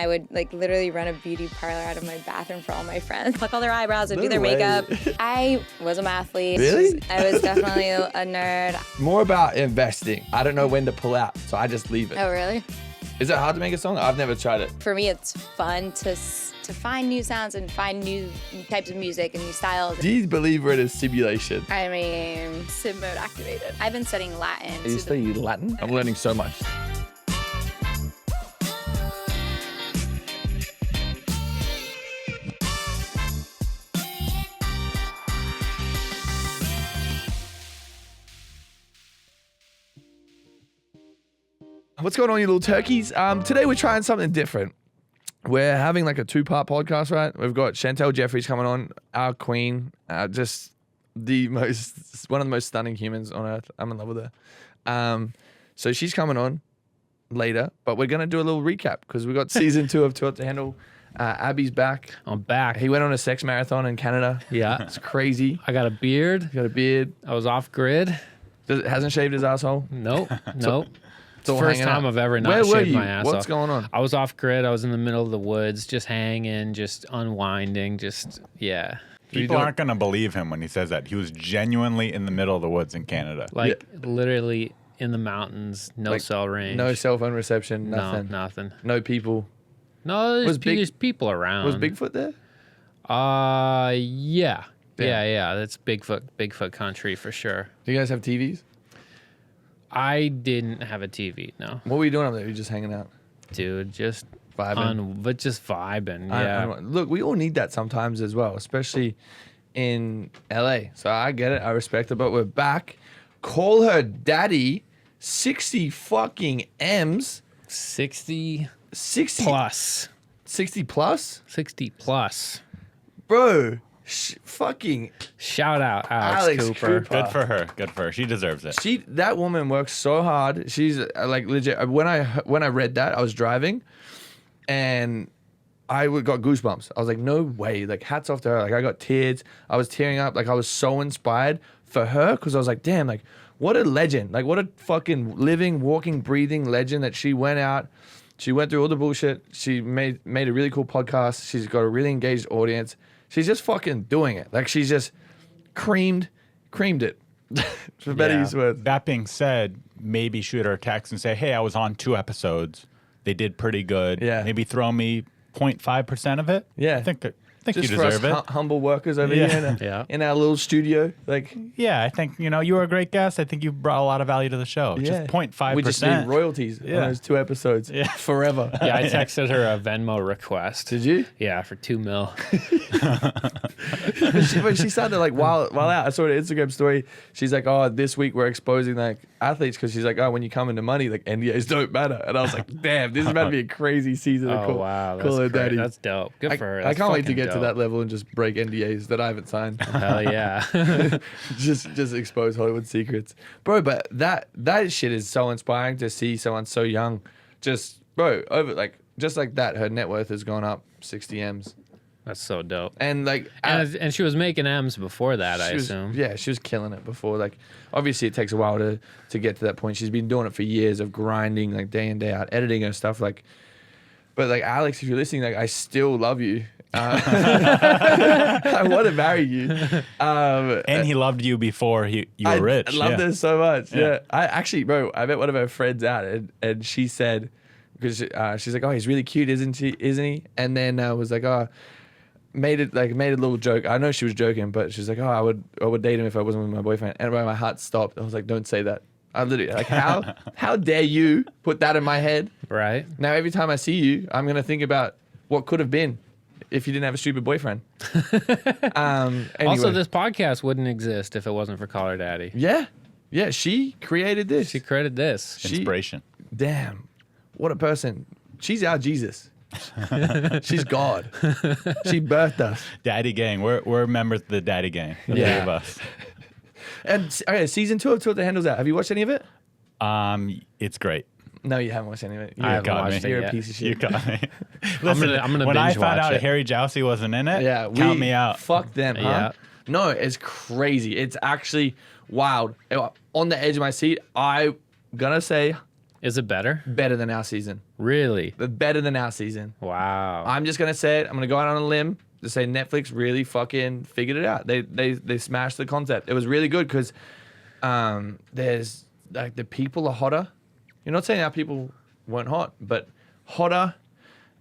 I would like literally run a beauty parlor out of my bathroom for all my friends, pluck all their eyebrows and do their makeup. I was a mathlete. Really? I was definitely a nerd. More about investing. I don't know when to pull out, so I just leave it. Oh, really? Is it hard to make a song? I've never tried it. For me, it's fun to find new sounds and find new types of music and new styles. Do you believe we're in a simulation? I mean, sim mode activated. I've been studying Latin. Are you studying Latin? I'm learning so much. What's going on, you little turkeys? Today we're trying something different. We're having like a 2-part podcast, right? We've got Chantel Jeffries coming on, our queen, just one of the most stunning humans on earth. I'm in love with her. So she's coming on later, but we're going to do a little recap because we got season 2 of Too Hot to Handle. Abby's back. I'm back. He went on a sex marathon in Canada. Yeah. It's crazy. I got a beard. He got a beard. I was off grid. Hasn't shaved his asshole. Nope. Nope. It's all First hanging time out. I've ever not Where were shaved you? my ass What's off. going on? I was off grid. I was in the middle of the woods, just hanging, just unwinding, yeah. People aren't going to believe him when he says that. He was genuinely in the middle of the woods in Canada. Like literally in the mountains, no Like, cell range. No cell phone reception, nothing. No, nothing. No people. No, Was there's people around. Was Bigfoot there? Yeah. Damn. Yeah. That's Bigfoot country for sure. Do you guys have TVs? I didn't have a TV, no. What were you doing up there? You just hanging out? Dude, just Vibing? but just vibing, yeah. Look, we all need that sometimes as well, especially in LA. So I get it. I respect it. But we're back. Call her daddy. 60 fucking M's. 60 60 plus. 60 plus? 60 plus. Bro, fucking Shout out Alex Cooper. Cooper. Good for her. Good for her. She deserves it. That woman works so hard. She's like legit. When I read that, I was driving, and I got goosebumps. I was like, no way. Like, hats off to her. Like, I got tears. I was tearing up. Like, I was so inspired for her because I was like, damn, like, what a legend. Like, what a fucking living, walking, breathing legend that she went out. She went through all the bullshit. She made a really cool podcast. She's got a really engaged audience. She's just fucking doing it. Like, she's just creamed it. For better use words. That being said, maybe shoot her a text and say, hey, I was on 2 episodes. They did pretty good. Yeah. Maybe throw me 0.5% of it. Yeah. I think Just you for us deserve it. humble workers over here in our little studio. Like, Yeah, I think, you were a great guest. I think you brought a lot of value to the show. Just 0.5%. we just need royalties on those 2 episodes forever. Yeah, I texted her a Venmo request. Did you? Yeah, for $2 million. But she started like while out. I saw an Instagram story. She's like, oh, this week we're exposing like athletes because she's like, oh, when you come into money, like NDAs don't matter. And I was like, damn, this is about to be a crazy season. Oh, wow. Call her That's great. daddy. That's dope. Good for her. I That's can't wait to fucking get to dope. that level and just break NDAs that I haven't signed. Hell yeah. just expose Hollywood secrets, bro. But that shit is so inspiring to see someone so young, just just like that. Her net worth has gone up 60 M's, That's so dope. and like And she was making M's before that, I she was, assume. yeah, she was killing it before. Like, obviously, it takes a while to get to that point. She's been doing it for years of grinding, like day in day out, editing her stuff. Like, but like Alex, if you're listening, like I still love you. I want to marry you. And he loved you before you were rich. I loved her so much. Yeah. I actually, bro, I met one of her friends out and she said, because she's like, oh, he's really cute, isn't he? And then was like, oh, made a little joke. I know she was joking, but she's like, oh, I would date him if I wasn't with my boyfriend. And my heart stopped. I was like, don't say that. I literally like, how dare you put that in my head? Right. Now every time I see you, I'm gonna think about what could have been if you didn't have a stupid boyfriend. Anyway. Also, this podcast wouldn't exist if it wasn't for Call Her Daddy. Yeah, she created this. She created this. Inspiration. Damn, what a person. She's our Jesus. She's God. She birthed us. Daddy gang. We're members of the Daddy gang. The 3 of us. And okay, season 2 of Too Hot to Handle's out. Have you watched any of it? It's great. No, you haven't watched any of it. I haven't got watched me. it You're yet. a piece of You shit. got me. Listen, I'm gonna when I binge found watch out it. Harry Jowsey wasn't in it, Yeah, count me out. Fuck them, huh? Yeah. No, it's crazy. It's actually wild. On the edge of my seat, I gonna say Is it better? Better than our season. Really? Better than our season. Wow. I'm just gonna say it. I'm gonna go out on a limb to say Netflix really fucking figured it out. They smashed the concept. It was really good because there's like the people are hotter. You're not saying our people weren't hot, but hotter,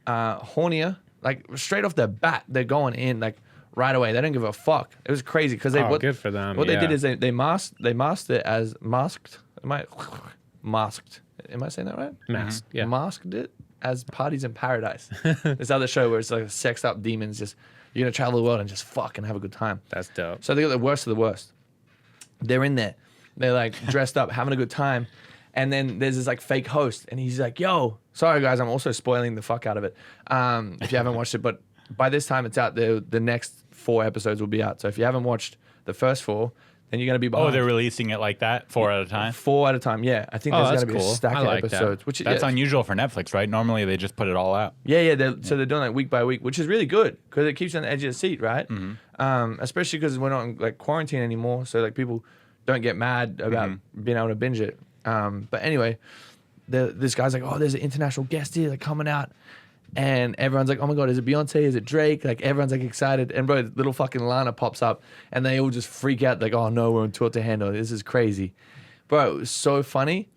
hornier. Like straight off the bat, they're going in like right away. They don't give a fuck. It was crazy because good for them. What they did is they masked it as masked. Masked. Am I saying that right? Masked. Yeah. Masked it as Parties in Paradise. This other show where it's like sexed up demons. Just you're gonna travel the world and just fuck and have a good time. That's dope. So they got the worst of the worst. They're in there. They're like dressed up, having a good time. And then there's this like fake host, and he's like, "Yo, sorry guys, I'm also spoiling the fuck out of it. If you haven't watched it, but by this time it's out. The next 4 episodes will be out. So if you haven't watched the first 4, then you're gonna be behind. Oh, they're releasing it like that, 4 at a time. 4 at a time, yeah. I think Oh, there's that's gonna be cool. a stack I of like that. episodes, which That's unusual for Netflix, right? Normally they just put it all out. Yeah. So they're doing like week by week, which is really good because it keeps you on the edge of the seat, right? Especially because we're not in like quarantine anymore, so like people don't get mad about being able to binge it. But anyway, this guy's like, "Oh, there's an international guest here, like coming out," and everyone's like, "Oh my god, is it Beyonce? Is it Drake?" Like everyone's like excited, and bro, little fucking Lana pops up, and they all just freak out, like, "Oh no, we're on tour to handle. This is crazy," bro. It was so funny.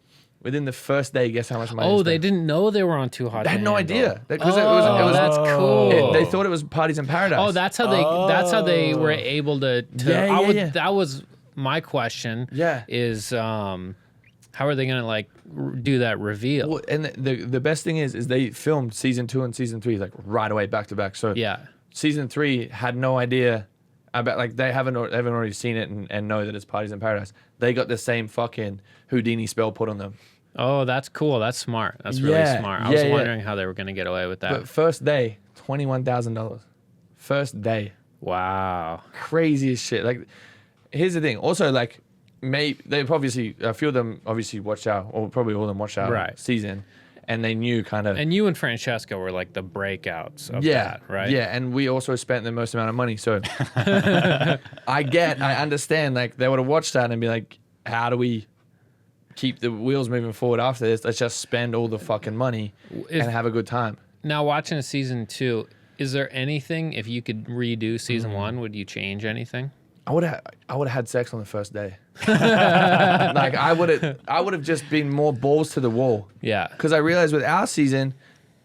Within the first day, guess how much money? Oh, they didn't know they were on Too Hot. They to had no Handle. idea because it was that's cool. they thought it was Parties in Paradise. Oh, that's how they were able to. Yeah. That was my question. Yeah. Is how are they gonna like do that reveal? Well, and the best thing is they filmed season 2 and season 3 like right away back to back. So Yeah. season 3 had no idea about like they haven't already seen it and know that it's Parties in Paradise. They got the same fucking Houdini spell put on them. Oh, that's cool. That's smart. That's really Yeah, smart. I was yeah. wondering how they were gonna get away with that. But first day, $21,000. First day, Wow. crazy as shit. Like, here's the thing. Also, like, they've obviously a few of them obviously watched our, or probably all of them watched our Right. season, and they knew kind of. And you and Francesca were like the breakouts of Yeah, that, right? Yeah, and we also spent the most amount of money. So I understand. Like they would have watched that and be like, "How do we keep the wheels moving forward after this? Let's just spend all the fucking money and have a good time." Now watching season 2, is there anything, if you could redo season 1, would you change anything? I would have had sex on the first day. Like I would have just been more balls to the wall. Yeah. Because I realized with our season,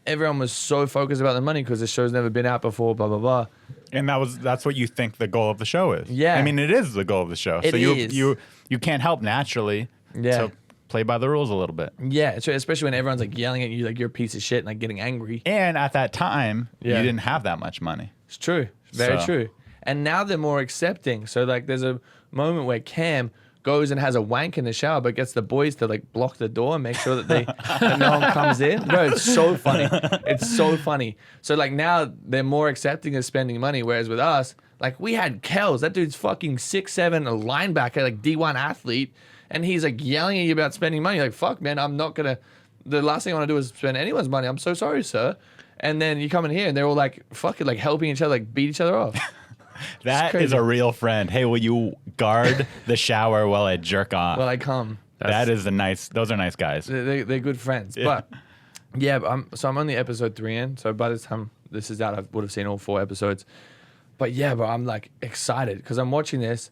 everyone was so focused about the money because the show's never been out before. Blah blah blah. And that's what you think the goal of the show is. Yeah. I mean, it is the goal of the show. It so is. you can't help naturally to play by the rules a little bit. Yeah, so especially when everyone's like yelling at you like you're a piece of shit and like getting angry. And at that time, Yeah. you didn't have that much money. It's true. Very So- true. And now they're more accepting. So like there's a moment where Cam goes and has a wank in the shower but gets the boys to like block the door and make sure that that no one comes in. Bro, it's so funny. It's so funny. So like now they're more accepting of spending money, whereas with us, like we had Kells. That dude's fucking 6'7", a linebacker, like D1 athlete, and he's like yelling at you about spending money. Like, fuck man, I'm not gonna the last thing I want to do is spend anyone's money. I'm so sorry, sir. And then you come in here and they're all like fucking like helping each other, like beat each other off. That crazy. is a real friend. Hey, will you guard the shower while I jerk off? Well, I come. Those are nice guys. They're good friends. Yeah. But yeah, I'm only episode 3 in. So by the time this is out, I would have seen all 4 episodes. But yeah, but I'm like excited because I'm watching this,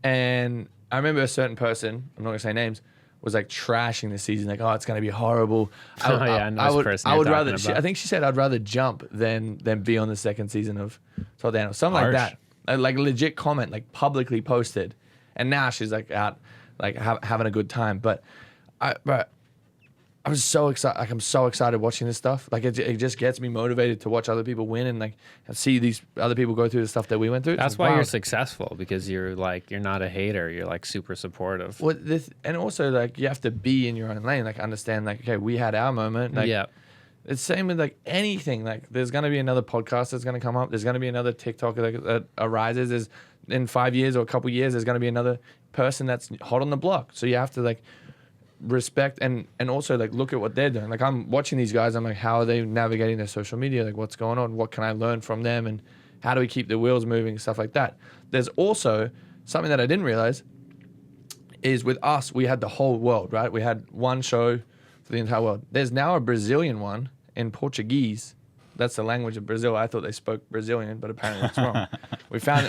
and I remember a certain person, I'm not gonna say names, was like trashing the season, like, oh, it's gonna be horrible. I know this person I you're would talking rather. about. I think she said I'd rather jump than be on the second season of Todd Daniel, something Harsh. like that. Like legit comment, like publicly posted, and now she's like out, like having a good time. But I was so excited. Like I'm so excited watching this stuff. Like it just gets me motivated to watch other people win and like see these other people go through the stuff that we went through. That's It's why you're wild. successful, because you're not a hater. You're like super supportive. Well, and also like you have to be in your own lane. Like understand like, okay, we had our moment. Like, yeah. It's same with like anything. Like there's gonna be another podcast that's gonna come up. There's gonna be another TikTok that arises. There's in 5 years or a couple years. There's gonna be another person that's hot on the block. So you have to like respect and also like look at what they're doing. Like I'm watching these guys. I'm like, how are they navigating their social media? Like what's going on? What can I learn from them? And how do we keep the wheels moving? Stuff like that. There's also something that I didn't realize is with us, we had the whole world, right? We had one show for for the entire world. There's now a Brazilian one in Portuguese. That's the language of Brazil. I thought they spoke Brazilian, but apparently that's wrong. We found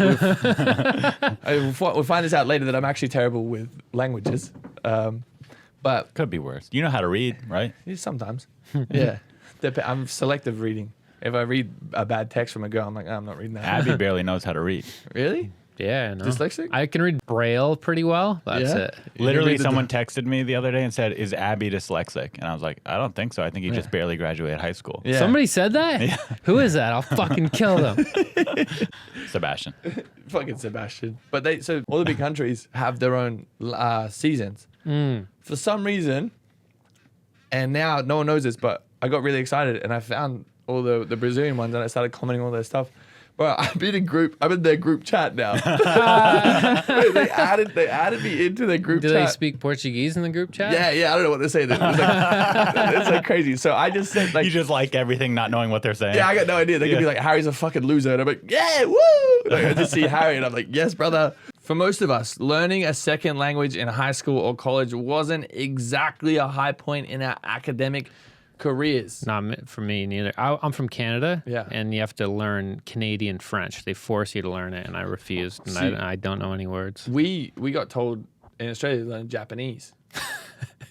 we'll find this out later that I'm actually terrible with languages. But Could be worse. You know how to read, right? yeah, sometimes, yeah. I'm selective reading. If I read a bad text from a girl, I'm like, oh, I'm not reading that. Abby barely knows how to read. Really? Yeah, no. Dyslexic? I can read Braille pretty well. That's Yeah? it. Literally, read the- someone texted me the other day and said, "Is Abby dyslexic?" And I was like, "I don't think so. I think he just barely graduated high school." Yeah. Somebody said that? Who is that? I'll fucking kill them. Sebastian. Fucking Sebastian. But so all the big countries have their own seasons. For some reason, and now no one knows this, but I got really excited and I found all the Brazilian ones and I started commenting on all their stuff. Bro, I'm in their group chat now. they added me into their group Do chat. they speak Portuguese in the group chat? Yeah, I don't know what they're saying. It's like crazy. So I just said like, You just like everything, not knowing what they're saying. yeah, I got no idea. They could be like, Harry's a fucking loser. And I'm like, yeah, woo! Like, I just see Harry and I'm like, yes, brother. For most of us, learning a second language in high school or college wasn't exactly a high point in our academic careers. Not for me neither. I'm from Canada, Yeah. and you have to learn Canadian French. They force you to learn it, and I refused. And See- I don't know any words. We got told in Australia to learn Japanese.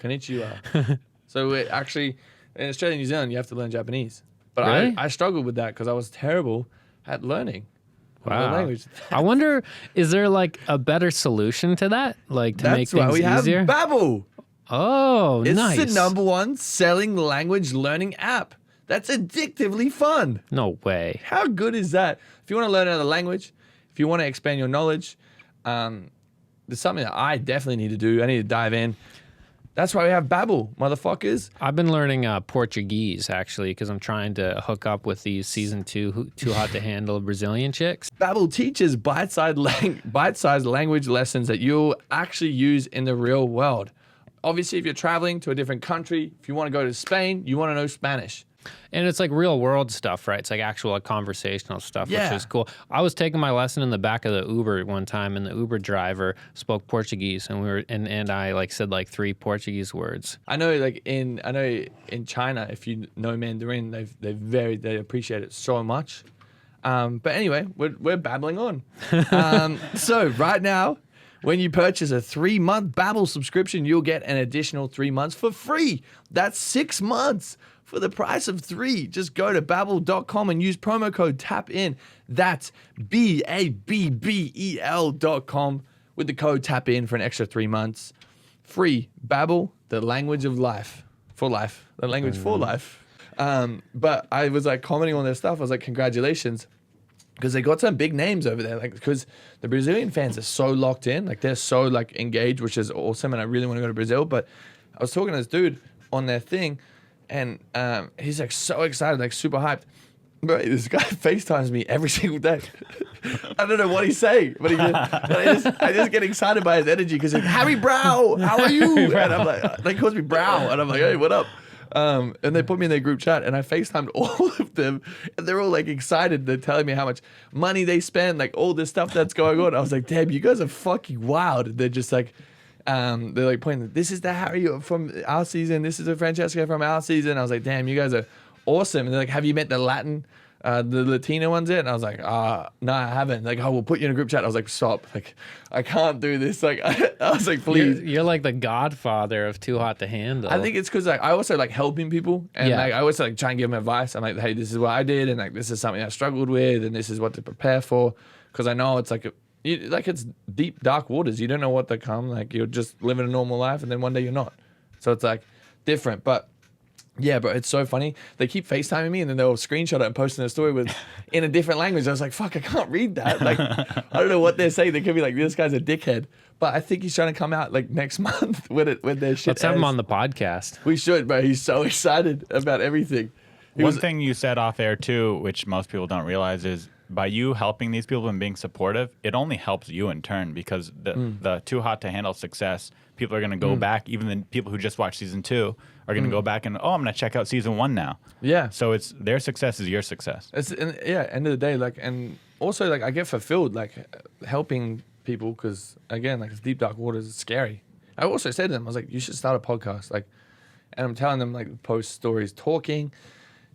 Konnichiwa. So it actually, in Australia and New Zealand, you have to learn Japanese. But Really? I struggled with that because I was terrible at learning the Wow. language. I wonder, is there like a better solution to that? Like to make That's why things we have easier? Babbel. Oh, It's nice. the #1 selling language learning app. That's addictively fun. No way. How good is that? If you want to learn another language, if you want to expand your knowledge, there's something that I definitely need to do. I need to dive in. That's why we have Babbel, motherfuckers. I've been learning Portuguese actually because I'm trying to hook up with these season 2 Too Hot to Handle Brazilian chicks. Babbel teaches bite-sized language lessons that you'll actually use in the real world. Obviously, if you're traveling to a different country, if you want to go to Spain, you want to know Spanish. And it's like real world stuff, right? It's like actual like, conversational stuff, Yeah. which is cool. I was taking my lesson in the back of the Uber one time, and the Uber driver spoke Portuguese, and we were and I like said like 3 Portuguese words. I know in China, if you know Mandarin, they appreciate it so much. But anyway, we're babbling on. So right now, when you purchase a 3-month Babbel subscription, you'll get an additional 3 months for free. That's 6 months for the price of 3. Just go to babbel.com and use promo code TAPIN. That's BABBEL.com with the code TAPIN for an extra 3 months. Free. Babbel, the language of life. For life. The language for life. But I was like commenting on their stuff. I was like, congratulations. Because they got some big names over there, like because the Brazilian fans are so locked in, like they're so like engaged, which is awesome, and I really want to go to Brazil. But I was talking to this dude on their thing, and he's like so excited, like super hyped. But this guy FaceTimes me every single day. I don't know what he's saying, but I just get excited by his energy because he's like, Harry Brow, how are you? And I'm like, they calls me Brow, and I'm like, hey, what up? And they put me in their group chat, and I FaceTimed all of them, and they're all like excited. They're telling me how much money they spend, like all this stuff that's going on. I was like, damn, you guys are fucking wild. And they're just like, they're like pointing, this is the Harry from our season. This is the Francesca from our season. I was like, damn, you guys are awesome. And they're like, have you met the Latino ones yet? And I was like, no, I haven't. Like, oh, we'll put you in a group chat. I was like, stop. Like, I can't do this. Like, I was like, please. You're like the godfather of Too Hot to Handle. I think it's because like I also like helping people, and Yeah. like I always like try and give them advice. I'm like, hey, this is what I did, and like this is something I struggled with, and this is what to prepare for, because I know it's like it's deep dark waters. You don't know what to come. Like you're just living a normal life, and then one day you're not. So it's like different, but. Yeah, bro, it's so funny. They keep FaceTiming me, and then they'll screenshot it and post in a story in a different language. I was like, fuck, I can't read that. Like, I don't know what they're saying. They could be like, this guy's a dickhead. But I think he's trying to come out like next month when their shit Let's have him airs. on the podcast. We should, bro. He's so excited about everything. One thing you said off air too, which most people don't realize, is by you helping these people and being supportive, it only helps you in turn, because the Too Hot to Handle success, people are going to go back. Even the people who just watched season 2 are going to go back and, I'm going to check out season 1 now. Yeah. So it's their success is your success. End of the day, like, and also like I get fulfilled like helping people, because again, like it's deep dark waters, it's scary. I also said to them, I was like, you should start a podcast. Like, and I'm telling them like post stories, talking,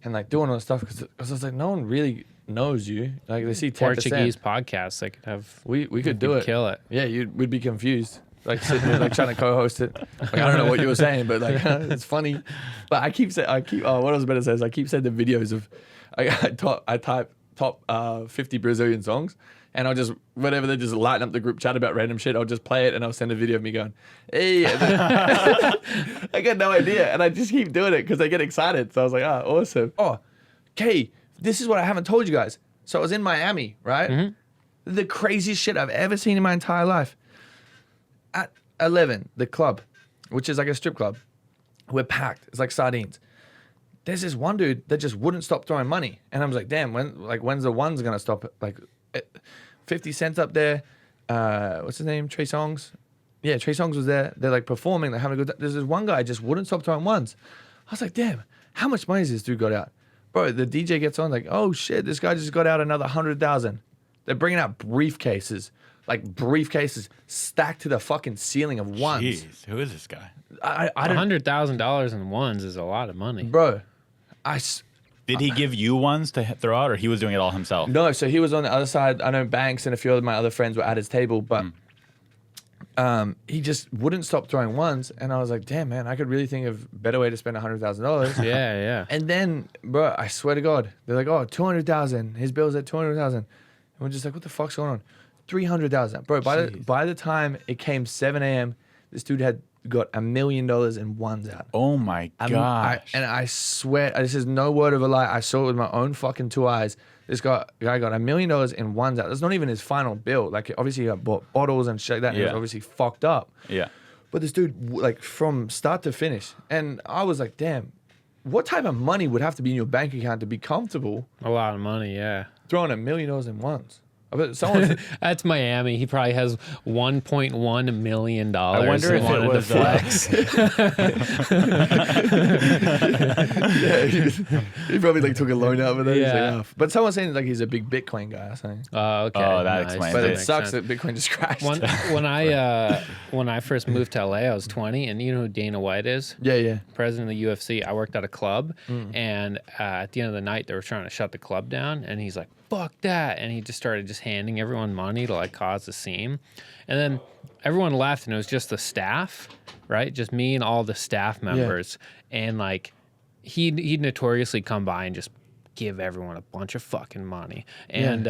and like doing all this stuff because I was like, no one really knows you. Like they see 10%. Portuguese podcasts, they could have. We could do it. Kill it. Yeah, we'd be confused. Like sitting there, like trying to co-host it. Like, I don't know what you were saying, but like it's funny. But I keep what I was about to say is I keep sending videos of I type top 50 Brazilian songs, and I'll just whatever they just lighten up the group chat about random shit. I'll just play it and I'll send a video of me going, hey. I got no idea, and I just keep doing it because I get excited. So I was like, oh, awesome. Oh, okay, this is what I haven't told you guys. So I was in Miami, right? Mm-hmm. The craziest shit I've ever seen in my entire life. At 11, the club, which is like a strip club, we're packed. It's like sardines. There's this one dude that just wouldn't stop throwing money, and I was like, "Damn, when's the ones gonna stop?" Like, 50 Cent up there. What's his name? Trey Songz. Yeah, Trey Songz was there. They're like performing. They're having a good. There's this one guy just wouldn't stop throwing ones. I was like, "Damn, how much money has this dude got out?" Bro, the DJ gets on like, "Oh shit, this guy just got out another 100,000." They're bringing out briefcases. Like briefcases stacked to the fucking ceiling of ones. Jeez, who is this guy? I don't, $100,000 in ones is a lot of money. bro. Did he give you ones to throw out, or he was doing it all himself? No, so he was on the other side. I know Banks and a few of my other friends were at his table, but he just wouldn't stop throwing ones, and I was like, damn, man, I could really think of a better way to spend $100,000. Yeah. And then, bro, I swear to God, they're like, oh, 200,000. His bill's at 200,000, and we're just like, what the fuck's going on? 300,000, bro. By the time it came 7 a.m., this dude had got $1 million in ones out. Oh my gosh! I swear, this is no word of a lie. I saw it with my own fucking two eyes. This guy got $1 million in ones out. That's not even his final bill. Like obviously he got bought bottles and shit like that. And he was obviously fucked up. Yeah. But this dude, like from start to finish, and I was like, damn, what type of money would have to be in your bank account to be comfortable A lot of money, yeah. throwing $1 million in ones? I bet someone. That's Miami. He probably has $1.1 million. I wonder if it was flex. He probably like took a loan out for that. Yeah. Like, oh. But someone's saying like he's a big Bitcoin guy or something. Okay. Oh, that explains But it. it sucks that Bitcoin just crashed. When I first moved to LA, I was 20, and you know who Dana White is? Yeah. President of the UFC. I worked at a club, and at the end of the night, they were trying to shut the club down, and he's like, fuck that, and he just started handing everyone money to like cause a scene, and then everyone left, and it was just the staff, right? Just me and all the staff members, and like he'd notoriously come by and just give everyone a bunch of fucking money, and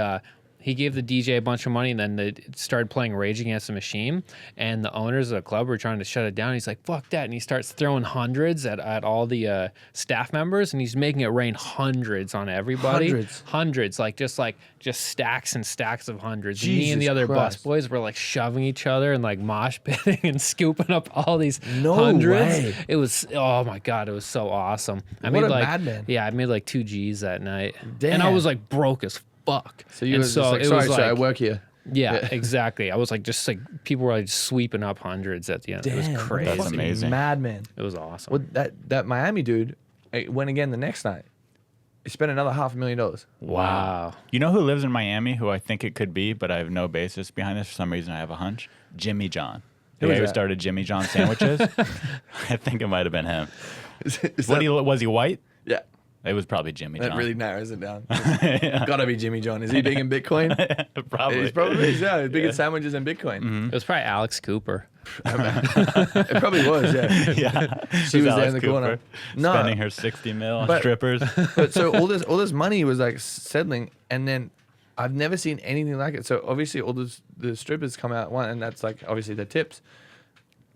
he gave the DJ a bunch of money, and then they started playing Rage Against the Machine, and the owners of the club were trying to shut it down. He's like, fuck that, and he starts throwing hundreds at all the staff members, and he's making it rain hundreds on everybody. Hundreds, like just stacks and stacks of hundreds. And me and the other Christ. busboys were like shoving each other and like mosh pitting and scooping up all these No hundreds. way. It was, oh my God, it was so awesome. I What made a like, madman. yeah, I made like 2 G's that night. Damn. And I was like broke as fuck. So you And was just like, it sorry, was sir, I like- work here. Yeah, exactly. I was like, just like people were like sweeping up hundreds at the end. It was Damn, crazy. That's amazing. Madman. It was awesome. Well, that Miami dude went again the next night. He spent another $500,000. Wow. You know who lives in Miami? Who I think it could be, but I have no basis behind this. For some reason, I have a hunch. Jimmy John. Who The is guy who that? started Jimmy John sandwiches. I think it might have been him. Is Was he white? yeah. It was probably Jimmy That John. really narrows it down. Gotta be Jimmy John. Is he big in Bitcoin? Probably. He's probably yeah. He's big in sandwiches and Bitcoin. It was probably Alex Cooper. It probably was. Yeah. Yeah. She was there Alice in the corner. Cooper, No. spending her 60 mil on But- strippers. But so all this money was like settling, and then I've never seen anything like it. So obviously all the strippers come out one, and that's like obviously the tips,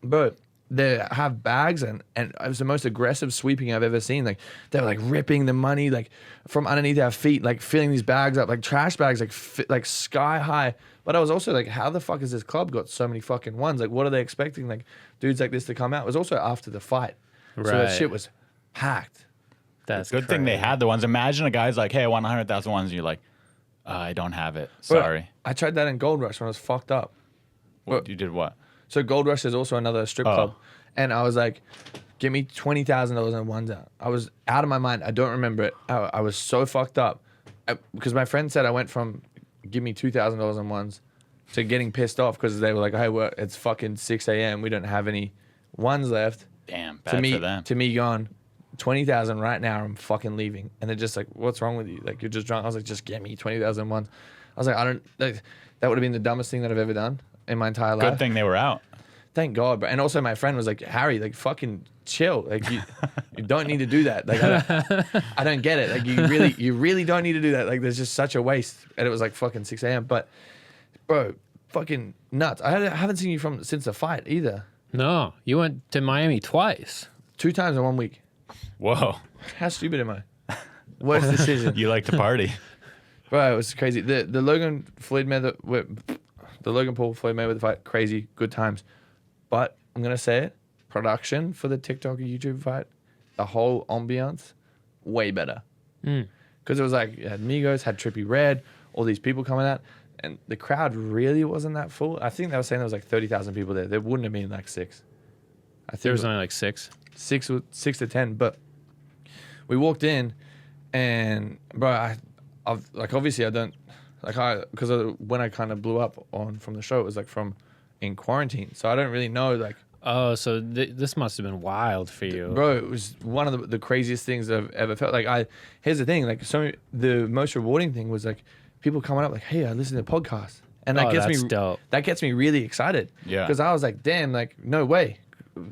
but they have bags, and it was the most aggressive sweeping I've ever seen. Like they were like ripping the money like from underneath our feet, like filling these bags up like trash bags, like sky high. But I was also like, how the fuck has this club got so many fucking ones? Like, what are they expecting? Like dudes like this to come out? It was also after the fight, so that Right. shit was packed. That's Good thing they crazy. had the ones. Imagine a guy's like, hey, I want 100,000 ones. And you're like, I don't have it. Bro, Sorry. I tried that in Gold Rush when I was fucked up. What, you did what? So Gold Rush is also another strip Oh. club, and I was like, "Give me $20,000 in ones out." I was out of my mind. I don't remember it. I was so fucked up because my friend said I went from "Give me $2,000 in ones" to getting pissed off because they were like, "Hey, it's fucking 6 a.m. We don't have any ones left." Damn, bad for them. To me, gone 20,000 right now. I'm fucking leaving, and they're just like, "What's wrong with you? Like, you're just drunk." I was like, "Just get me 20,000 once." I was like, "I don't." Like, that would have been the dumbest thing that I've ever done in my entire life. Good thing they were out. Thank God. But and also my friend was like, "Harry, like fucking chill. Like you don't need to do that. Like I don't get it. Like you really don't need to do that. Like there's just such a waste." And it was like fucking 6 a.m. But bro, fucking nuts. I haven't seen you since the fight either. No, you went to Miami twice. 2 times in 1 week. Whoa. How stupid am I? Worst decision. You like to party. Bro, it was crazy. The Logan Paul Floyd Mayweather fight, crazy, good times. But I'm gonna say it, production for the TikTok and YouTube fight, the whole ambiance, way better. Because it was like, you had Migos, had Trippie Redd, all these people coming out, and the crowd really wasn't that full. I think they were saying there was like 30,000 people there. There wouldn't have been like 6. I think There was only like 6. 6 to 10. But we walked in, and bro, I've like obviously I don't like because when I kind of blew up from the show, it was like from in quarantine, so I don't really know like. Oh, so this must have been wild for you, Bro. It was one of the craziest things I've ever felt. Like here's the thing, like the most rewarding thing was like people coming up like, "Hey, I listen to the podcast," and that gets that's me dope. That gets me really excited. Yeah. Because I was like, "Damn, like no way,"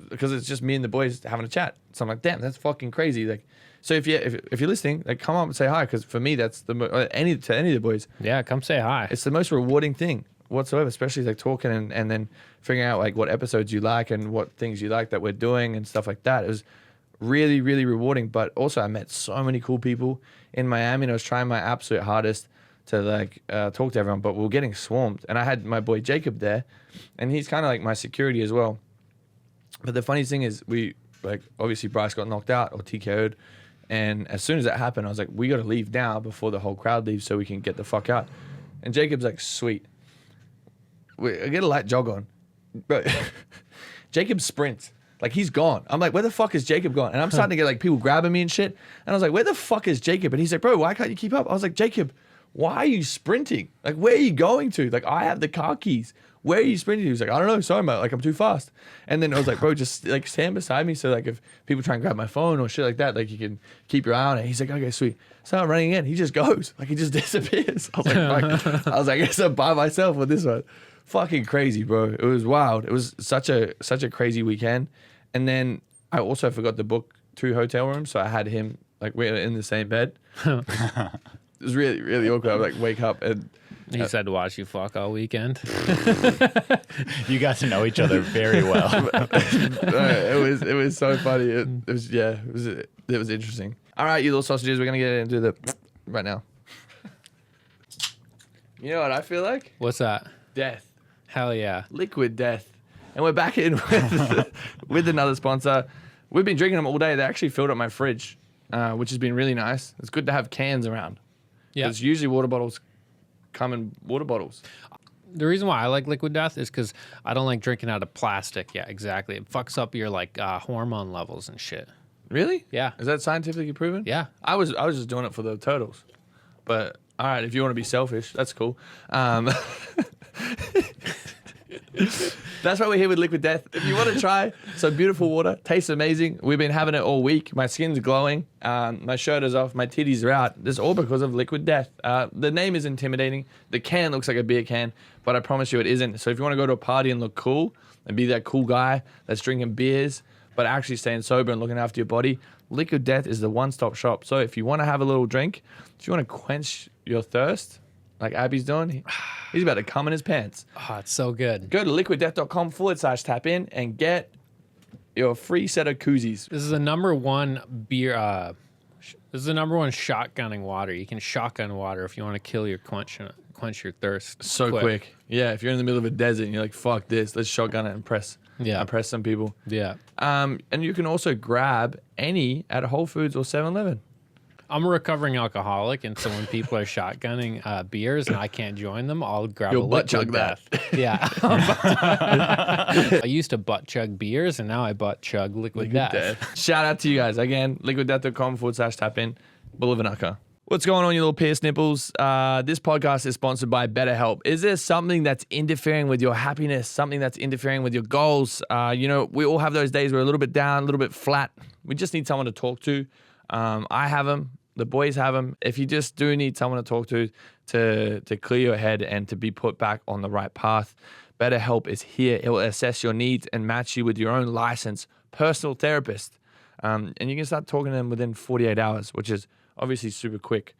because it's just me and the boys having a chat. So I'm like, "Damn, that's fucking crazy." Like, so if you're listening, like come up and say hi, because for me that's any of the boys. Yeah, come say hi. It's the most rewarding thing whatsoever, especially like talking and then figuring out like what episodes you like and what things you like that we're doing and stuff like that. It was really, really rewarding. But also I met so many cool people in Miami, and I was trying my absolute hardest to like talk to everyone, but we were getting swarmed. And I had my boy Jacob there, and he's kind of like my security as well. But the funniest thing is we like obviously Bryce got knocked out or TKO'd, and as soon as that happened, I was like, we got to leave now before the whole crowd leaves so we can get the fuck out. And Jacob's like, sweet. I get a light jog on. Bro, Jacob sprints. Like, he's gone. I'm like, where the fuck is Jacob gone? And I'm starting to get, like, people grabbing me and shit. And I was like, where the fuck is Jacob? And he's like, bro, why can't you keep up? I was like, Jacob, why are you sprinting? Like, where are you going to? Like, I have the car keys. Where are you sprinting to? He was like, I don't know. Sorry, mate. Like, I'm too fast. And then I was like, bro, just, like, stand beside me so, like, if people try and grab my phone or shit like that, like, you can keep your eye on it. He's like, okay, sweet. So I'm running in. He just goes. Like, he just disappears. I was like, fuck. I was like, I guess I'm by myself with this one. Fucking crazy, bro. It was wild. It was such a crazy weekend. And then I also forgot to book 2 hotel rooms, so I had him, like, we were in the same bed. It was really, really awkward. I would, like, wake up and He said to watch you fuck all weekend. You got to know each other very well. it was so funny. It was interesting. All right, you little sausages, we're gonna get into the right now. You know what I feel like? What's that? Death. Hell yeah. Liquid Death. And we're back in with another sponsor. We've been drinking them all day. They actually filled up my fridge, which has been really nice. It's good to have cans around. Yeah. Because usually water bottles come in water bottles. The reason why I like Liquid Death is because I don't like drinking out of plastic. Yeah, exactly. It fucks up your like hormone levels and shit. Really? Yeah. Is that scientifically proven? Yeah. I was just doing it for the turtles. But all right, if you want to be selfish, that's cool. That's why we're here with Liquid Death. If you want to try some beautiful water, tastes amazing. We've been having it all week. My skin's glowing. My shirt is off. My titties are out. This is all because of Liquid Death. The name is intimidating. The can looks like a beer can, but I promise you it isn't. So if you want to go to a party and look cool and be that cool guy that's drinking beers, but actually staying sober and looking after your body, Liquid Death is the one-stop shop. So if you want to have a little drink, if you want to quench your thirst, like Abby's doing, he's about to come in his pants. Oh, it's so good. Go to liquiddeath.com/tap-in and get your free set of koozies. This is the number one beer. This is the number one shotgunning water. You can shotgun water if you want to kill your quench your thirst. So quick. Yeah, if you're in the middle of a desert and you're like, fuck this, let's shotgun it and press. Yeah. Impress some people. Yeah. And you can also grab any at Whole Foods or 7-Eleven. I'm a recovering alcoholic, and so when people are shotgunning beers and I can't join them, I'll grab You'll a butt Liquid chug that. Death. Yeah. I used to butt chug beers, and now I butt chug Liquid Death. Shout out to you guys. Again, liquiddeath.com/tap-in. Bolivanaka. What's going on, you little pierced nipples? This podcast is sponsored by BetterHelp. Is there something that's interfering with your happiness, something that's interfering with your goals? We all have those days where we're a little bit down, a little bit flat. We just need someone to talk to. I have them. The boys have them. If you just do need someone to talk to clear your head and to be put back on the right path, BetterHelp is here. It will assess your needs and match you with your own licensed personal therapist. And you can start talking to them within 48 hours, which is obviously super quick.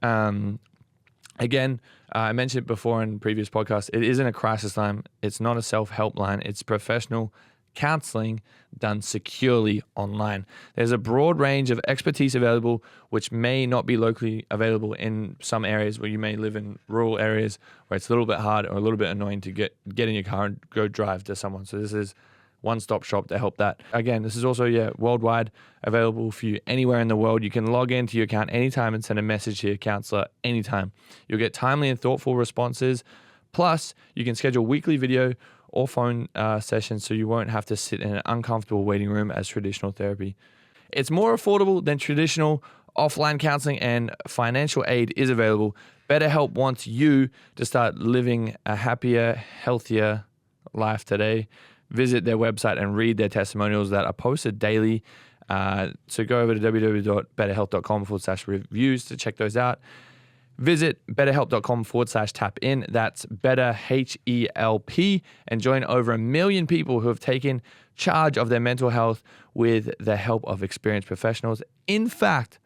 Again, I mentioned it before in previous podcasts, it isn't a crisis line. It's not a self-help line. It's professional counseling done securely online. There's a broad range of expertise available, which may not be locally available in some areas where you may live in rural areas where it's a little bit hard or a little bit annoying to get in your car and go drive to someone. So this is one-stop shop to help that. Again, this is also, worldwide, available for you anywhere in the world. You can log into your account anytime and send a message to your counselor anytime. You'll get timely and thoughtful responses. Plus, you can schedule weekly video or phone sessions so you won't have to sit in an uncomfortable waiting room as traditional therapy. It's more affordable than traditional offline counseling, and financial aid is available. BetterHelp wants you to start living a happier, healthier life today. Visit their website and read their testimonials that are posted daily. So go over to www.betterhelp.com/reviews to check those out. Visit betterhelp.com/tap-in. That's BetterHelp, and join over 1 million people who have taken charge of their mental health with the help of experienced professionals. In fact,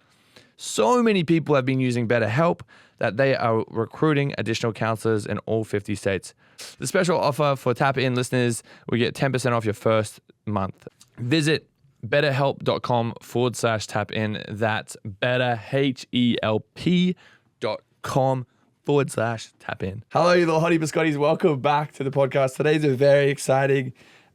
so many people have been using BetterHelp that they are recruiting additional counselors in all 50 states. The special offer for Tap-In listeners, we get 10% off your first month. Visit betterhelp.com/tap-in. That's betterhelp.com/tap-in. Hello, you little hottie biscotties. Welcome back to the podcast. Today's a very exciting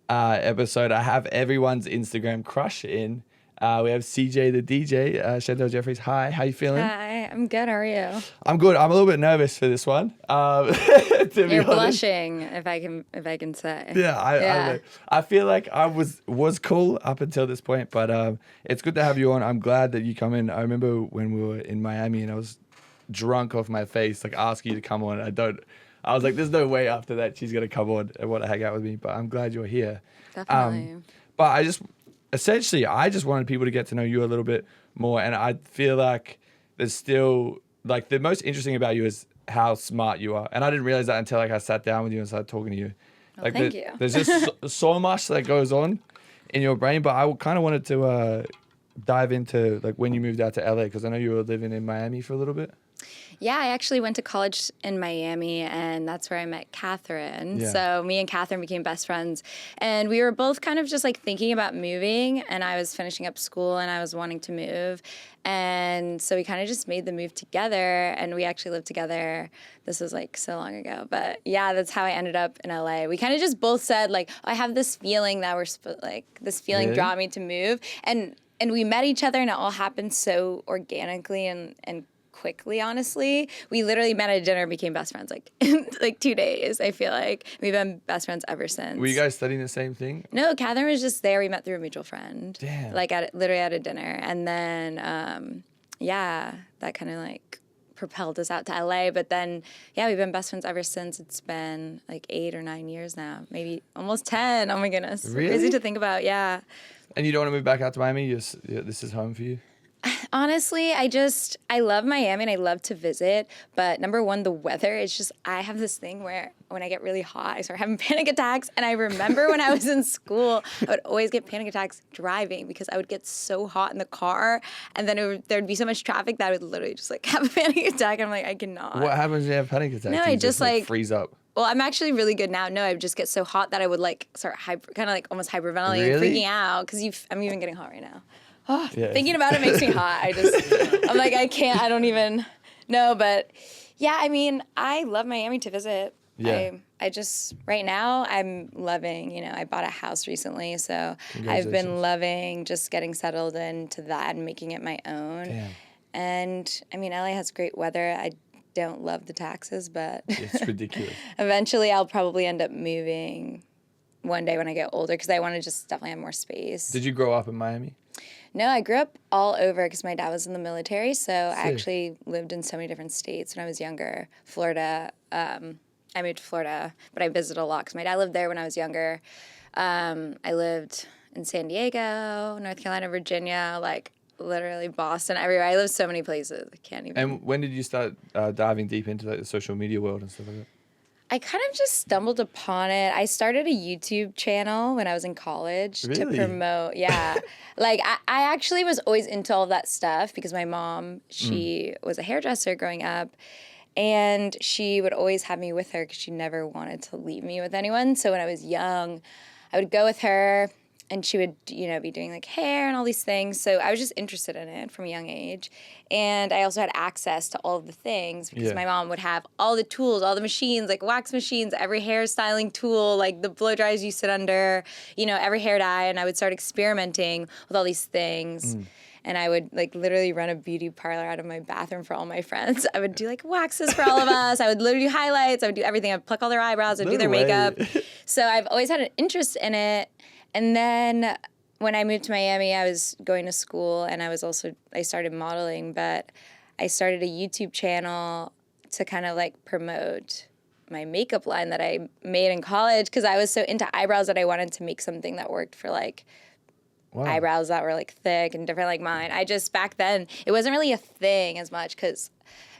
episode. I have everyone's Instagram crush in. We have CJ the DJ, Chantel Jeffries. Hi, how you feeling? Hi, I'm good. How are you? I'm good. I'm a little bit nervous for this one. You're blushing, if I can say. Yeah, I feel like I was cool up until this point, but it's good to have you on. I'm glad that you come in. I remember when we were in Miami and I was drunk off my face, like asking you to come on. I was like, there's no way after that she's gonna come on and want to hang out with me. But I'm glad you're here. Definitely. But I just wanted people to get to know you a little bit more, and I feel like there's still, like, the most interesting about you is how smart you are, and I didn't realize that until, like, I sat down with you and started talking to you. Well, thank you. There's just so much that goes on in your brain, but I kind of wanted to dive into, like, when you moved out to LA, because I know you were living in Miami for a little bit. Yeah, I actually went to college in Miami, and that's where I met Catherine. Yeah. So me and Catherine became best friends, and we were both kind of just like thinking about moving, and I was finishing up school and I was wanting to move. And so we kind of just made the move together, and we actually lived together. This was like so long ago, but yeah, that's how I ended up in LA. We kind of just both said, like, I have this feeling that this feeling Really? draw me to move. And we met each other, and it all happened so organically and quickly, honestly. We literally met at dinner and became best friends like in like 2 days, I feel like. We've been best friends ever since. Were you guys studying the same thing? No, Catherine was just there. We met through a mutual friend. Damn. Like literally at a dinner. And then, that kind of like propelled us out to LA. But then, we've been best friends ever since. It's been like 8 or 9 years now, maybe almost 10. Oh my goodness. Really? Crazy to think about, yeah. And you don't want to move back out to Miami? This is home for you? Honestly, I love Miami and I love to visit, but number one, the weather is just, I have this thing where when I get really hot, I start having panic attacks. And I remember when I was in school, I would always get panic attacks driving because I would get so hot in the car, and then there'd be so much traffic that I would literally just like have a panic attack. I'm like, I cannot. What happens when you have panic attacks? No, You I just like freeze up. Well, I'm actually really good now. No, I would just get so hot that I would like start kind of like almost hyperventilating and Really? freaking out because I'm even getting hot right now. Oh, Yeah. Thinking about it makes me hot. I'm like, I don't even know. But yeah, I mean, I love Miami to visit. Yeah. I just, right now, I'm loving, I bought a house recently. So I've Congratulations. been loving just getting settled into that and making it my own. Damn. And I mean, LA has great weather. I don't love the taxes, but It's ridiculous. eventually I'll probably end up moving one day when I get older because I want to just definitely have more space. Did you grow up in Miami? No, I grew up all over because my dad was in the military. So I actually lived in so many different states when I was younger. Florida, I moved to Florida, but I visited a lot because my dad lived there when I was younger. I lived in San Diego, North Carolina, Virginia, like literally Boston, everywhere. I lived so many places. I can't even. And when did you start diving deep into like the social media world and stuff like that? I kind of just stumbled upon it. I started a YouTube channel when I was in college to Really? promote. Yeah. Like, I actually was always into all of that stuff because my mom, she was a hairdresser growing up. And she would always have me with her because she never wanted to leave me with anyone. So when I was young, I would go with her. And she would, you know, be doing like hair and all these things. So I was just interested in it from a young age. And I also had access to all of the things because my mom would have all the tools, all the machines, like wax machines, every hairstyling tool, like the blow dryers you sit under, you know, every hair dye. And I would start experimenting with all these things. And I would like literally run a beauty parlor out of my bathroom for all my friends. I would do like waxes for all of us. I would literally do highlights. I would do everything. I would pluck all their eyebrows. I'd do their makeup. So I've always had an interest in it. And then when I moved to Miami, I was going to school and I started modeling, but I started a YouTube channel to kind of like promote my makeup line that I made in college because I was so into eyebrows that I wanted to make something that worked for like eyebrows that were like thick and different like mine. Back then, it wasn't really a thing as much because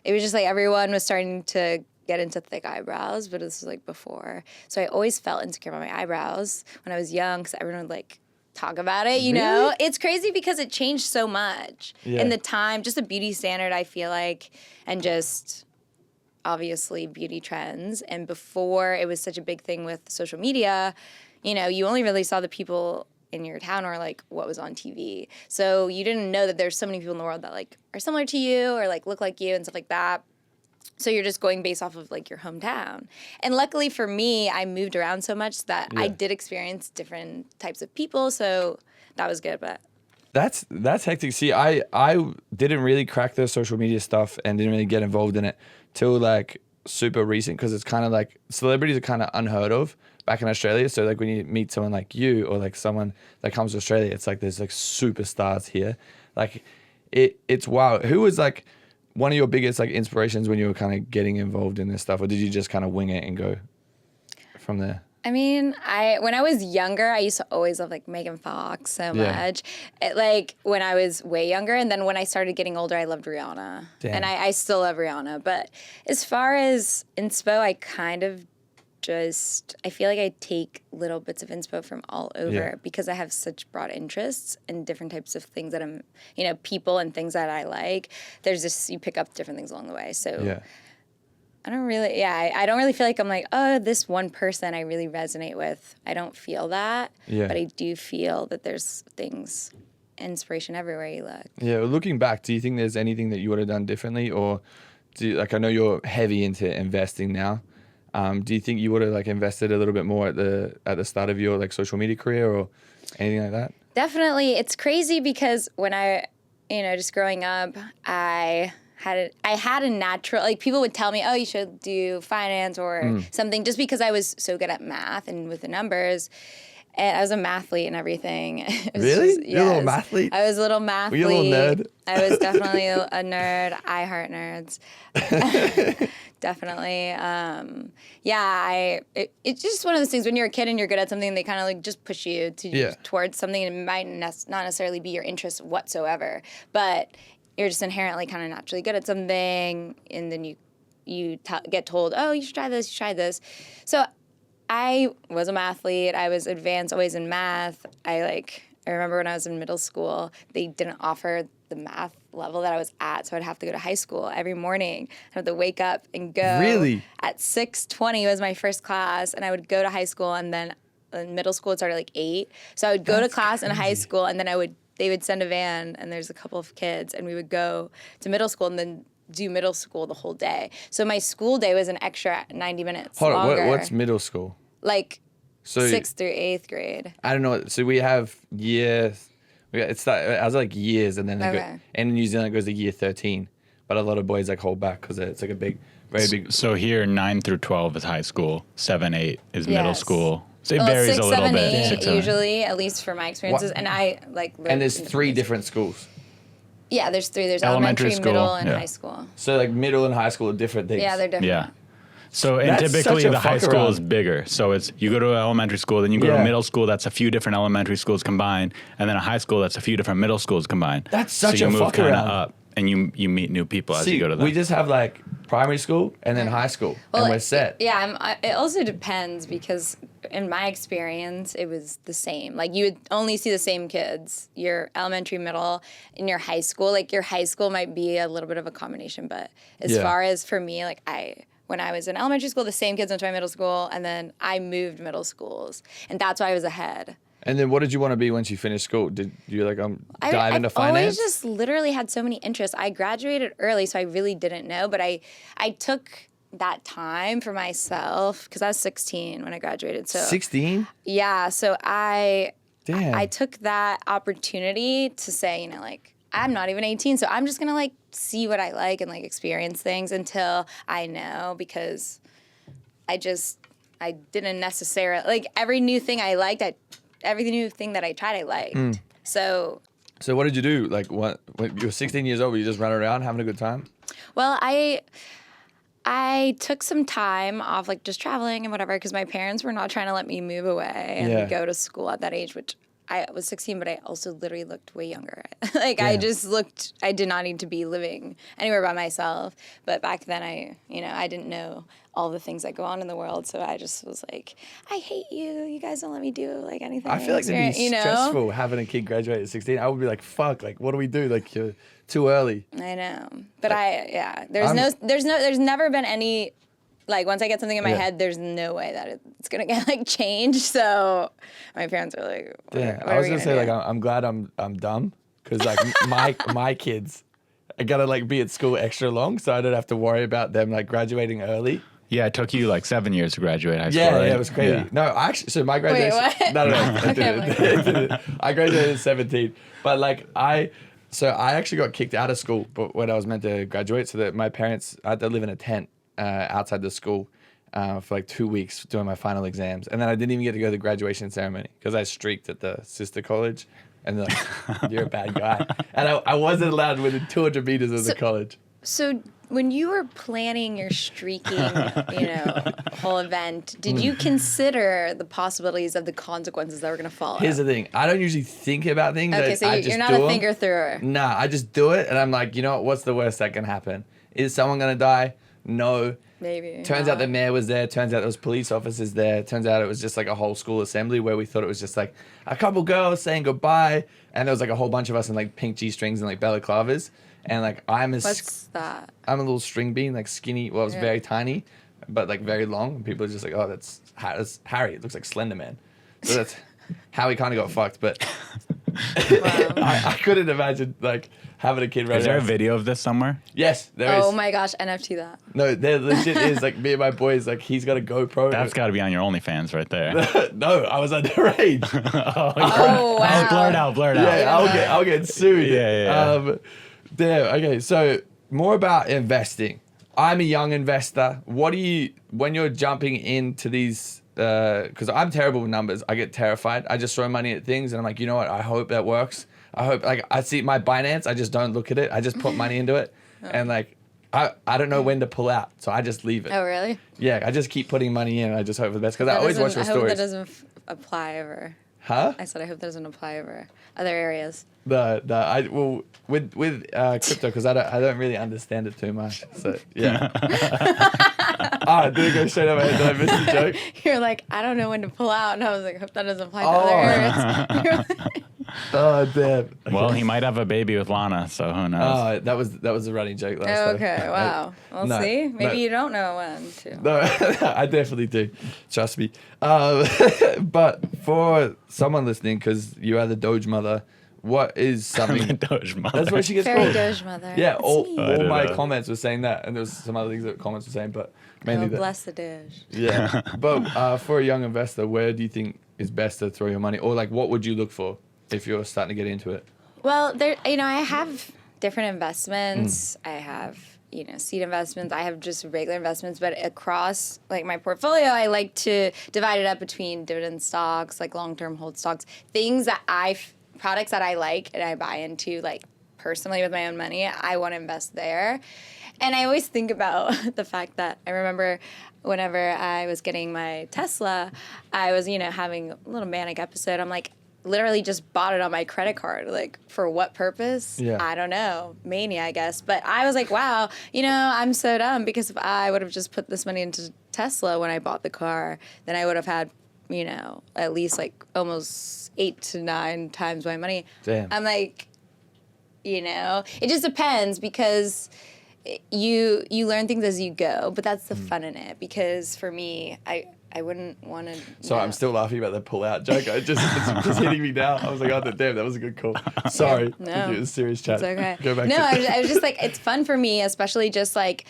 it was just like everyone was starting to get into thick eyebrows, but this was like before. So I always felt insecure about my eyebrows when I was young because everyone would like talk about it, you know? It's crazy because it changed so much in the time, just the beauty standard, I feel like, and just obviously beauty trends. And before it was such a big thing with social media, you know, you only really saw the people in your town or like what was on TV. So you didn't know that there's so many people in the world that like are similar to you or like look like you and stuff like that. So you're just going based off of like your hometown. And luckily for me, I moved around so much that I did experience different types of people. So that was good, but That's hectic. See, I didn't really crack the social media stuff and didn't really get involved in it till like super recent because it's kind of like celebrities are kind of unheard of back in Australia. So like when you meet someone like you or like someone that comes to Australia, it's like there's like superstars here. Like it's wild. Who was like one of your biggest like inspirations when you were kind of getting involved in this stuff, or did you just kind of wing it and go from there? I mean, when I was younger, I used to always love like Megan Fox so much. Like when I was way younger, and then when I started getting older, I loved Rihanna, and I still love Rihanna. But as far as inspo, I kind of I feel like I take little bits of inspo from all over because I have such broad interests in different types of things that I'm, you know, people and things that I like. There's just, you pick up different things along the way. So I don't really, I don't really feel like I'm like, oh, this one person I really resonate with. I don't feel that, but I do feel that there's things, inspiration everywhere you look. Yeah, well, looking back, do you think there's anything that you would have done differently, or do you, like, I know you're heavy into investing now. Do you think you would have like invested a little bit more at the start of your like social media career or anything like that? Definitely. It's crazy because when I, you know, just growing up, I had a natural, like people would tell me, oh, you should do finance or something just because I was so good at math and with the numbers. And I was a mathlete and everything. Really? You're a little mathlete? I was a little mathlete. Were you a little nerd? I was definitely a nerd. I heart nerds. Definitely. It's just one of those things when you're a kid and you're good at something, they kind of like just push you towards something, and it might not necessarily be your interest whatsoever, but you're just inherently kind of naturally good at something, and then you get told, oh, you should try this, you should try this. So I was a mathlete. I was advanced always in math. I remember when I was in middle school, they didn't offer the math level that I was at, so I'd have to go to high school every morning. I'd have to wake up and go. Really? At 6:20 was my first class, and I would go to high school, and then in middle school it started like 8. So I would go to class in high school, and then they would send a van, and there's a couple of kids, and we would go to middle school and then do middle school the whole day. So my school day was an extra 90 minutes longer. On, what's middle school? Like 6th through 8th grade. I don't know. So we have years. I was like years, and then and in New Zealand it goes to year 13. But a lot of boys like hold back because it's like a big, very big. So here 9 through 12 is high school. 7, 8 is middle school. So it Well, varies 6, a little 7, bit. 8 6, 7. usually, at least for my experiences. And I lived And there's in 3 high different schools. school. Yeah, there's 3. There's Elementary elementary, school, middle, and yeah. high school. So like middle and high school are different things. Yeah, they're different. Yeah. So and That's typically such a the high fuck school around. is bigger. So it's you go to elementary school, then you go Yeah. to middle school. That's a few different elementary schools combined, and then a high school that's a few different middle schools combined. That's so such you a move fuck kinda around. up, and you meet new people as See, you go to them. we just have like primary school and then high school, and we're set. Yeah, it also depends because in my experience, it was the same. Like you would only see the same kids. Your elementary, middle, and your high school. Like your high school might be a little bit of a combination, but as Yeah. far as for me, like when I was in elementary school, the same kids went to my middle school, and then I moved middle schools, and that's why I was ahead. And then what did you want to be once you finished school? Did you like dive into I've finance? always just literally had so many interests. I graduated early, so I really didn't know, but I took that time for myself because I was 16 when I graduated. So 16? yeah, so I Damn. took that opportunity to say, you know, like I'm not even 18, so I'm just gonna like see what I like and like experience things until I know because I didn't necessarily like every new thing I liked. Every new thing that I tried, I liked. So So what did you do? Like when you were 16 years old, were you just running around having a good time? well, I took some time off, like just traveling and whatever, because my parents were not trying to let me move away and Yeah. go to school at that age, which I was 16, but I also literally looked way younger. Like Yeah. I did not need to be living anywhere by myself. But back then I didn't know all the things that go on in the world. So I just was like, I hate you. You guys don't let me do like anything. I feel like it'd be you know? stressful having a kid graduate at 16. I would be like, fuck, like what do we do? Like you're too early. I know. But there's never been any, like once I get something in my Yeah. head, there's no way that it's gonna get like changed. So my parents are like, Yeah, what I are was we gonna say do? like I'm glad I'm dumb because like my kids are gonna like be at school extra long, so I don't have to worry about them like graduating early. Yeah, it took you like 7 years to graduate high school, Yeah, right? yeah, it was crazy. Yeah. No, actually, so my graduation. what? No, I Okay, didn't. I graduated at 17, but like I actually got kicked out of school, but when I was meant to graduate, so that my parents I had to live in a tent outside the school for like 2 weeks doing my final exams, and then I didn't even get to go to the graduation ceremony because I streaked at the sister college, and they're like, "You're a bad guy," and I wasn't allowed within 200 meters of the college. So when you were planning your streaking, whole event, did you consider the possibilities of the consequences that were going to follow? Here's the thing: I don't usually think about things. Okay, so I just you're not do a 'em. thinker through. Nah, I just do it, and I'm like, you know what? What's the worst that can happen? Is someone gonna die? No. Maybe. Turns out the mayor was there. Turns out there was police officers there. Turns out it was just like a whole school assembly where we thought it was just like a couple girls saying goodbye, and there was like a whole bunch of us in like pink G-strings and like balaclavas, and like What's that? I'm a little string bean, like skinny. Well, it was Yeah. very tiny, but like very long. And people are just like, oh, that's Harry. It looks like Slender Man. So that's how he kind of got fucked. But Wow. I couldn't imagine like having a kid right Is there a now. video of this somewhere? Yes, there is. Oh my gosh, NFT that. No, there legit is like me and my boys. Like he's got a GoPro. That's got to be on your OnlyFans right there. No, I was underage. Oh wow. Blur it out. Yeah, I'll get sued. Yeah. There. Okay, so more about investing. I'm a young investor. What do you when you're jumping into these? Because I'm terrible with numbers. I get terrified. I just throw money at things, and I'm like, you know what? I hope that works. I hope like I see my Binance. I just don't look at it. I just put money into it, and like I don't know when to pull out, so I just leave it. Oh really? Yeah, I just keep putting money in. I just hope for the best because I always watch your I hope that stories. doesn't apply over. Huh? I said I hope that doesn't apply over other areas. With crypto because I don't really understand it too much. So yeah. Did it go straight over my head? Did I miss the joke? You're like, I don't know when to pull out, and I was like, hope that doesn't apply to Oh. other areas. Oh damn. Okay. Well, he might have a baby with Lana, so who knows? That was a running joke last time. Okay, wow. We'll no, see. no. Maybe you don't know when to. No, I definitely do. Trust me. But for someone listening, because you are the Doge mother, what is something? The Doge mother. That's what she gets Fairy called. Doge Mother. Yeah, It's all me. don't my know. comments were saying that, and there was some other things that comments were saying, but mainly Oh, that. bless the Doge. Yeah, but for a young investor, where do you think is best to throw your money, or like what would you look for if you're starting to get into it? Well, I have different investments. I have, seed investments. I have just regular investments, but across like my portfolio, I like to divide it up between dividend stocks, like long-term hold stocks, products that I like and I buy into like personally with my own money. I want to invest there. And I always think about the fact that I remember whenever I was getting my Tesla, I was, having a little manic episode. I'm like, literally just bought it on my credit card. Like, for what purpose? Yeah. I don't know. Mania, I guess. But I was like, wow, I'm so dumb, because if I would have just put this money into Tesla when I bought the car, then I would have had, at least like almost 8 to 9 times my money. Damn. I'm like, it just depends, because you learn things as you go, but that's the fun in it. Because for me, I wouldn't want to. Sorry, I'm still laughing about the pull-out joke. It's just hitting me now. I was like, oh, damn, that was a good call. Sorry. No. It was a serious chat. It's okay. Go back no, to I was just like, it's fun for me, especially just like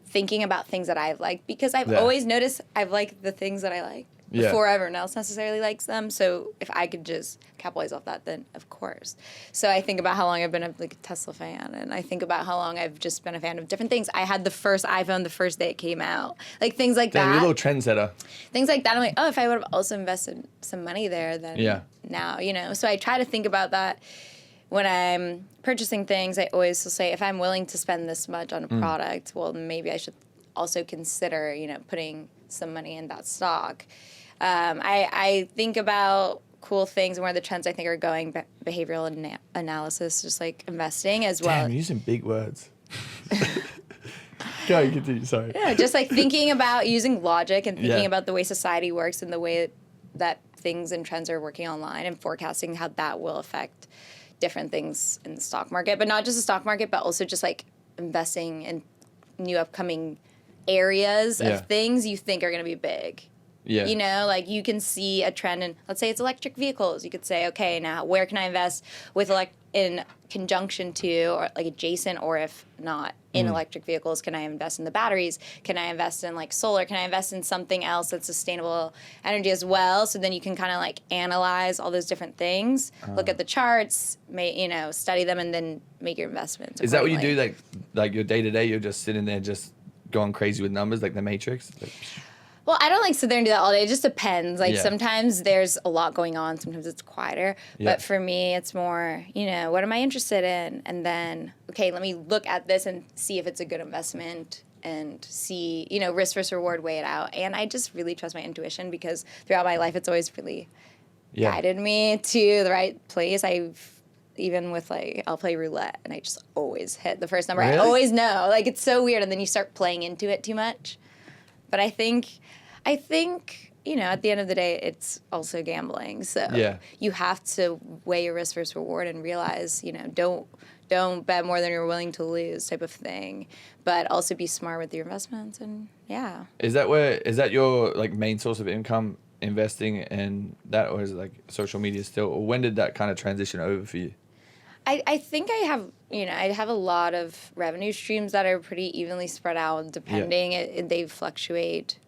thinking about things that I've liked, because I've always noticed I've liked the things that I like before everyone else necessarily likes them. So if I could just capitalize off that, then of course. So I think about how long I've been a Tesla fan, and I think about how long I've just been a fan of different things. I had the first iPhone the first day it came out, like things like Damn, that. you're a little trendsetter. Things like that. I'm like, oh, if I would have also invested some money there, then now, So I try to think about that when I'm purchasing things. I always will say, if I'm willing to spend this much on a product, well, maybe I should also consider, putting some money in that stock. I think about cool things and where the trends I think are going, behavioral analysis, just like investing as well. Damn, you're using big words. Go, continue, sorry. Yeah, just like thinking about using logic and thinking about the way society works and the way that things and trends are working online, and forecasting how that will affect different things in the stock market. But not just the stock market, but also just like investing in new upcoming areas of things you think are going to be big. Yeah. Like you can see a trend in, let's say it's electric vehicles. You could say, okay, now where can I invest with in conjunction to, or like adjacent, or if not in electric vehicles, can I invest in the batteries? Can I invest in like solar? Can I invest in something else that's sustainable energy as well? So then you can kind of like analyze all those different things, look at the charts, study them, and then make your investments. Is that what you do, like your day-to-day? You're just sitting there just going crazy with numbers, like the Matrix? Well, I don't like sit there and do that all day. It just depends. Like sometimes there's a lot going on. Sometimes it's quieter. Yeah. But for me, it's more, what am I interested in? And then, okay, let me look at this and see if it's a good investment, and see, risk versus reward, weigh it out. And I just really trust my intuition, because throughout my life, it's always really guided me to the right place. Even with I'll play roulette and I just always hit the first number. Really? I always know. Like, it's so weird. And then you start playing into it too much. But I think, at the end of the day, it's also gambling. So you have to weigh your risk versus reward and realize, don't bet more than you're willing to lose, type of thing. But also be smart with your investments, and Is that your main source of income, investing in that, or is it social media still? Or when did that kind of transition over for you? I think I have a lot of revenue streams that are pretty evenly spread out, depending. They fluctuate.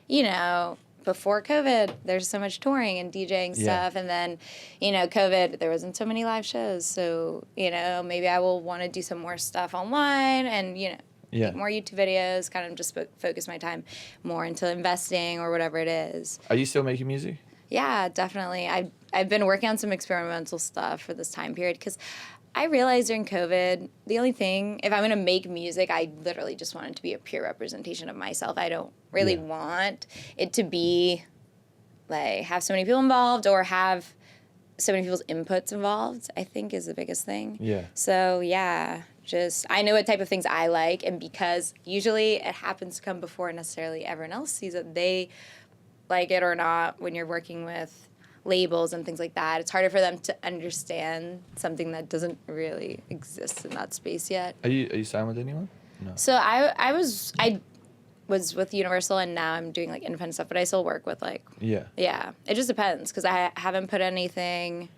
Before COVID, there's so much touring and DJing stuff. And then, COVID, there wasn't so many live shows. So, maybe I will want to do some more stuff online and, make more YouTube videos, kind of just focus my time more into investing or whatever it is. Are you still making music? Yeah, definitely. I've been working on some experimental stuff for this time period, because I realized during COVID, the only thing, if I'm going to make music, I literally just want it to be a pure representation of myself. I don't really want it to be have so many people involved or have so many people's inputs involved, I think is the biggest thing. Yeah. So just I know what type of things I like, and because usually it happens to come before necessarily everyone else sees it, they like it or not. When you're working with labels and things like that, it's harder for them to understand something that doesn't really exist in that space yet. Are you signed with anyone? No. So I was with Universal, and now I'm doing independent stuff, but I still work with it just depends, because I haven't put anything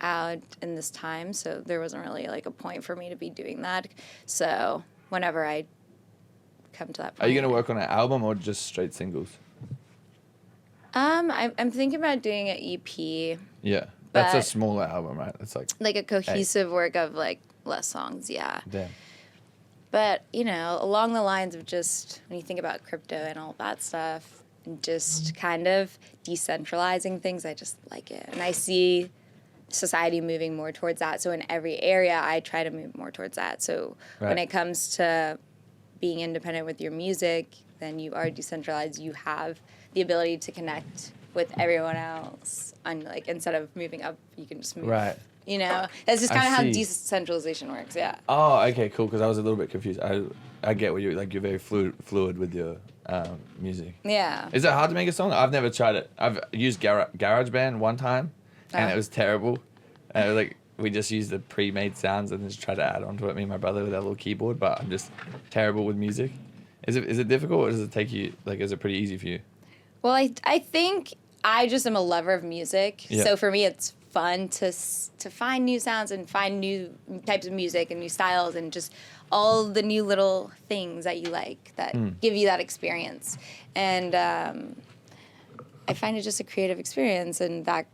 out in this time, so there wasn't really a point for me to be doing that. So whenever I come to that point. Are you going to work on an album or just straight singles? I'm thinking about doing an EP. Yeah. That's a smaller album, right? It's a cohesive work of less songs, yeah. Damn. But, along the lines of just when you think about crypto and all that stuff, and just kind of decentralizing things, I just like it. And I see society moving more towards that. So in every area, I try to move more towards that. So when it comes to being independent with your music, then you are decentralized. You have the ability to connect with everyone else. Instead of moving up, you can just move. Right. That's just kind of how see. decentralization works. Yeah. Oh, okay, cool. Because I was a little bit confused. I get what you're like. You're very fluid with your music. Yeah. Is it hard to make a song? I've never tried it. I've used GarageBand one time, and it was terrible. We just used the pre-made sounds and just tried to add onto it. Me and my brother with that little keyboard, but I'm just terrible with music. Is it difficult, or does it take you is it pretty easy for you? Well, I think I just am a lover of music. Yeah. So for me, it's fun to find new sounds and find new types of music and new styles and just all the new little things that you like that give you that experience. And I find it just a creative experience, and that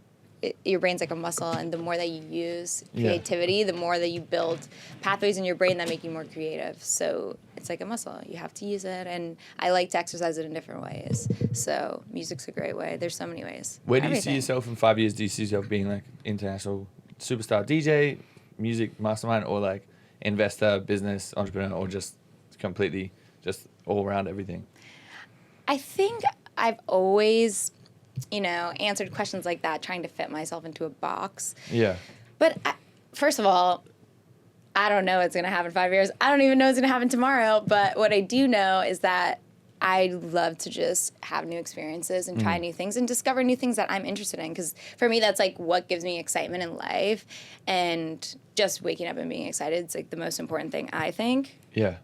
your brain's like a muscle, and the more that you use creativity, the more that you build pathways in your brain that make you more creative. So it's like a muscle. You have to use it, and I like to exercise it in different ways. So music's a great way. There's so many ways. Where do you see yourself in 5 years? Do you see yourself being like international superstar DJ, music mastermind, or like investor, business, entrepreneur, or just completely just all around everything? I think I've always answered questions like that, trying to fit myself into a box. Yeah. But first of all, I don't know what's going to happen in 5 years. I don't even know what's going to happen tomorrow. But what I do know is that I love to just have new experiences and try new things and discover new things that I'm interested in. Because for me, that's like what gives me excitement in life. And just waking up and being excited is like the most important thing, I think. Yeah.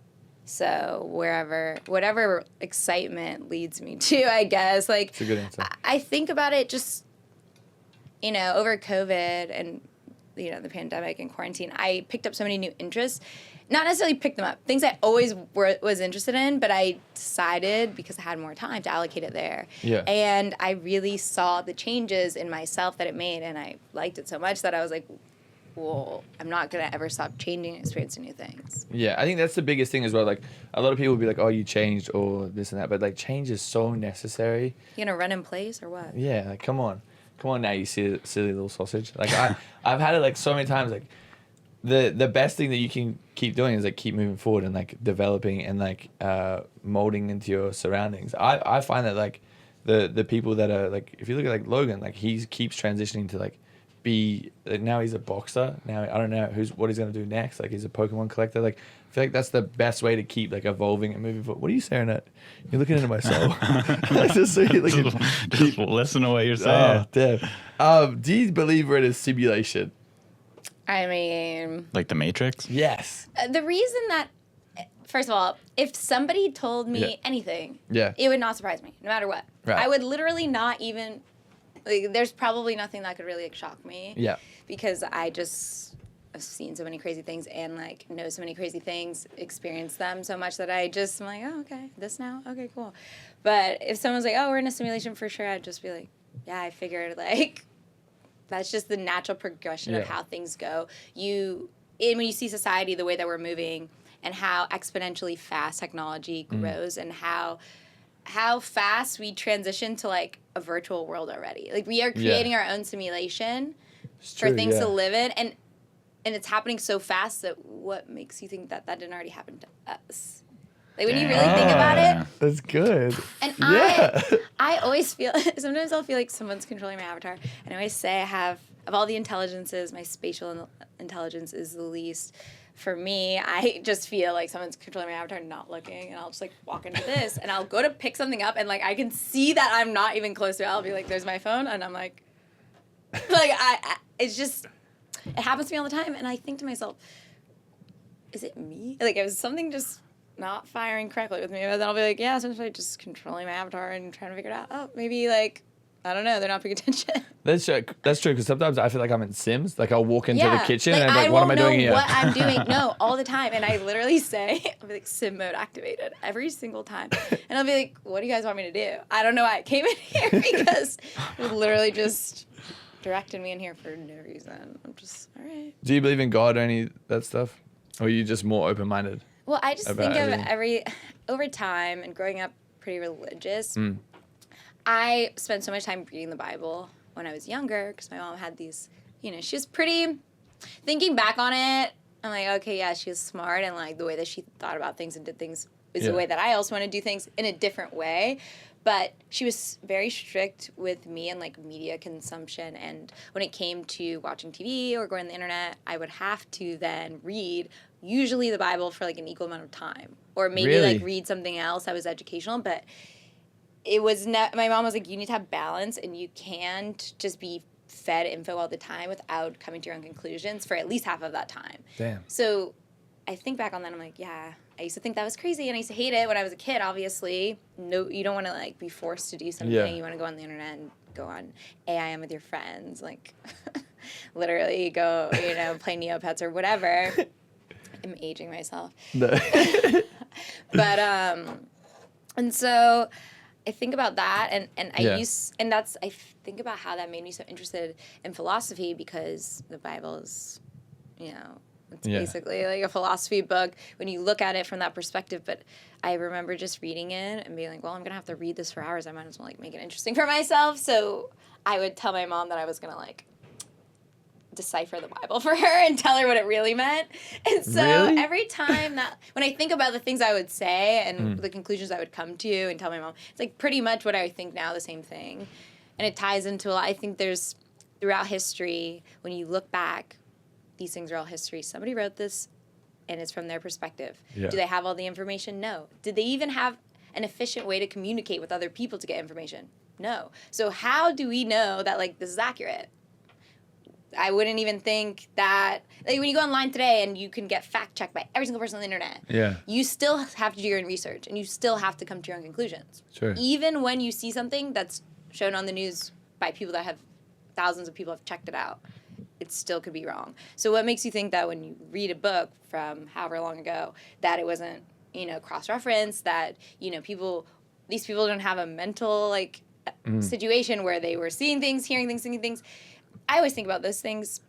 So whatever excitement leads me to, I guess. Like, it's a good answer. I think about it just, over COVID and, the pandemic and quarantine, I picked up so many new interests. Not necessarily picked them up. Things I always was interested in, but I decided, because I had more time, to allocate it there. Yeah. And I really saw the changes in myself that it made, and I liked it so much that I was like, well, I'm not going to ever stop changing and experiencing new things. Yeah, I think that's the biggest thing as well. Like, a lot of people will be like, oh, you changed or this and that. But, like, change is so necessary. You going to run in place or what? Yeah, like, come on. Come on now, you silly little sausage. Like, I've had it, like, so many times. Like, the best thing that you can keep doing is, like, keep moving forward and, like, developing and, like, molding into your surroundings. I find that, like, the people that are, like, if you look at, like, Logan, like, he keeps transitioning to, like, now he's a boxer. Now I don't know what he's gonna do next. Like, he's a Pokemon collector. Like, I feel like that's the best way to keep like evolving and moving forward. What are you staring at? You're looking into my soul. I just see you looking. Just listen to what you're saying. Oh, damn. Do you believe we're in a simulation? I mean, Like the Matrix? Yes. the reason that, first of all, if somebody told me anything, it would not surprise me, no matter what. Right. I would literally not even. Like, there's probably nothing that could really like, shock me. Yeah. Because I just have seen so many crazy things and like know so many crazy things, experienced them so much that I just am like, oh, okay, this now? Okay, cool. But if someone's like, oh, we're in a simulation for sure, I'd just be like, yeah, I figured like that's just the natural progression of how things go. When you see society, the way that we're moving and how exponentially fast technology grows and how fast we transition to like a virtual world already. Like, we are creating our own simulation for things to live in, and it's happening so fast that what makes you think that didn't already happen to us? Like, when you really think about it. That's good. And I always feel, sometimes I'll feel like someone's controlling my avatar, and I always say I have, of all the intelligences, my spatial intelligence is the least. For me, I just feel like someone's controlling my avatar, not looking, and I'll just like walk into this, and I'll go to pick something up, and like I can see that I'm not even close to it. I'll be like, "There's my phone," and I'm like, it's just, it happens to me all the time, and I think to myself, is it me? Like, is something just not firing correctly with me? But then I'll be like, yeah, essentially just controlling my avatar and trying to figure it out. Oh, maybe like, I don't know, they're not paying attention. That's true, because sometimes I feel like I'm in Sims. Like, I'll walk into the kitchen and I'm like, I what am I doing here? won't know what I'm doing. No, all the time. And I literally say, I'll be like, Sim mode activated every single time. And I'll be like, what do you guys want me to do? I don't know why I came in here, because it literally just directed me in here for no reason. I'm just, all right. Do you believe in God or any of that stuff? Or are you just more open-minded? Well, I just about think of everything. over time and growing up pretty religious, I spent so much time reading the Bible when I was younger because my mom had these, she was pretty, thinking back on it, I'm like, okay, yeah, she was smart and like the way that she thought about things and did things is the way that I also want to do things in a different way. But she was very strict with me and like media consumption. And when it came to watching TV or going on the internet, I would have to then read usually the Bible for like an equal amount of time, or maybe Really? like read something else that was educational. But it was my mom was like, you need to have balance, and you can't just be fed info all the time without coming to your own conclusions for at least half of that time. Damn. So I think back on that, I'm like, yeah, I used to think that was crazy, and I used to hate it when I was a kid, obviously. No, you don't want to, like, be forced to do something. Yeah. You want to go on the internet and go on AIM with your friends, like, literally go, play Neopets or whatever. I'm aging myself. No. But, and so I think about that, and Yeah. I think about how that made me so interested in philosophy, because the Bible is, it's basically like a philosophy book when you look at it from that perspective. But I remember just reading it and being like, well, I'm going to have to read this for hours. I might as well like make it interesting for myself. So I would tell my mom that I was going to like decipher the Bible for her and tell her what it really meant. And so Really? every time that, when I think about the things I would say and the conclusions I would come to and tell my mom, it's like pretty much what I think now, the same thing. And it ties into a lot. I think there's, throughout history, when you look back, these things are all history. Somebody wrote this, and it's from their perspective. Yeah. Do they have all the information? No. Did they even have an efficient way to communicate with other people to get information? No. So how do we know that, like, this is accurate? I wouldn't even think that, like, when you go online today and you can get fact-checked by every single person on the internet, you still have to do your own research, and you still have to come to your own conclusions. Sure. Even when you see something that's shown on the news by people that have, thousands of people have checked it out, it still could be wrong. So what makes you think that when you read a book from however long ago that it wasn't, cross-referenced, that, these people don't have a mental, like, situation where they were seeing things, hearing things, thinking things. I always think about those things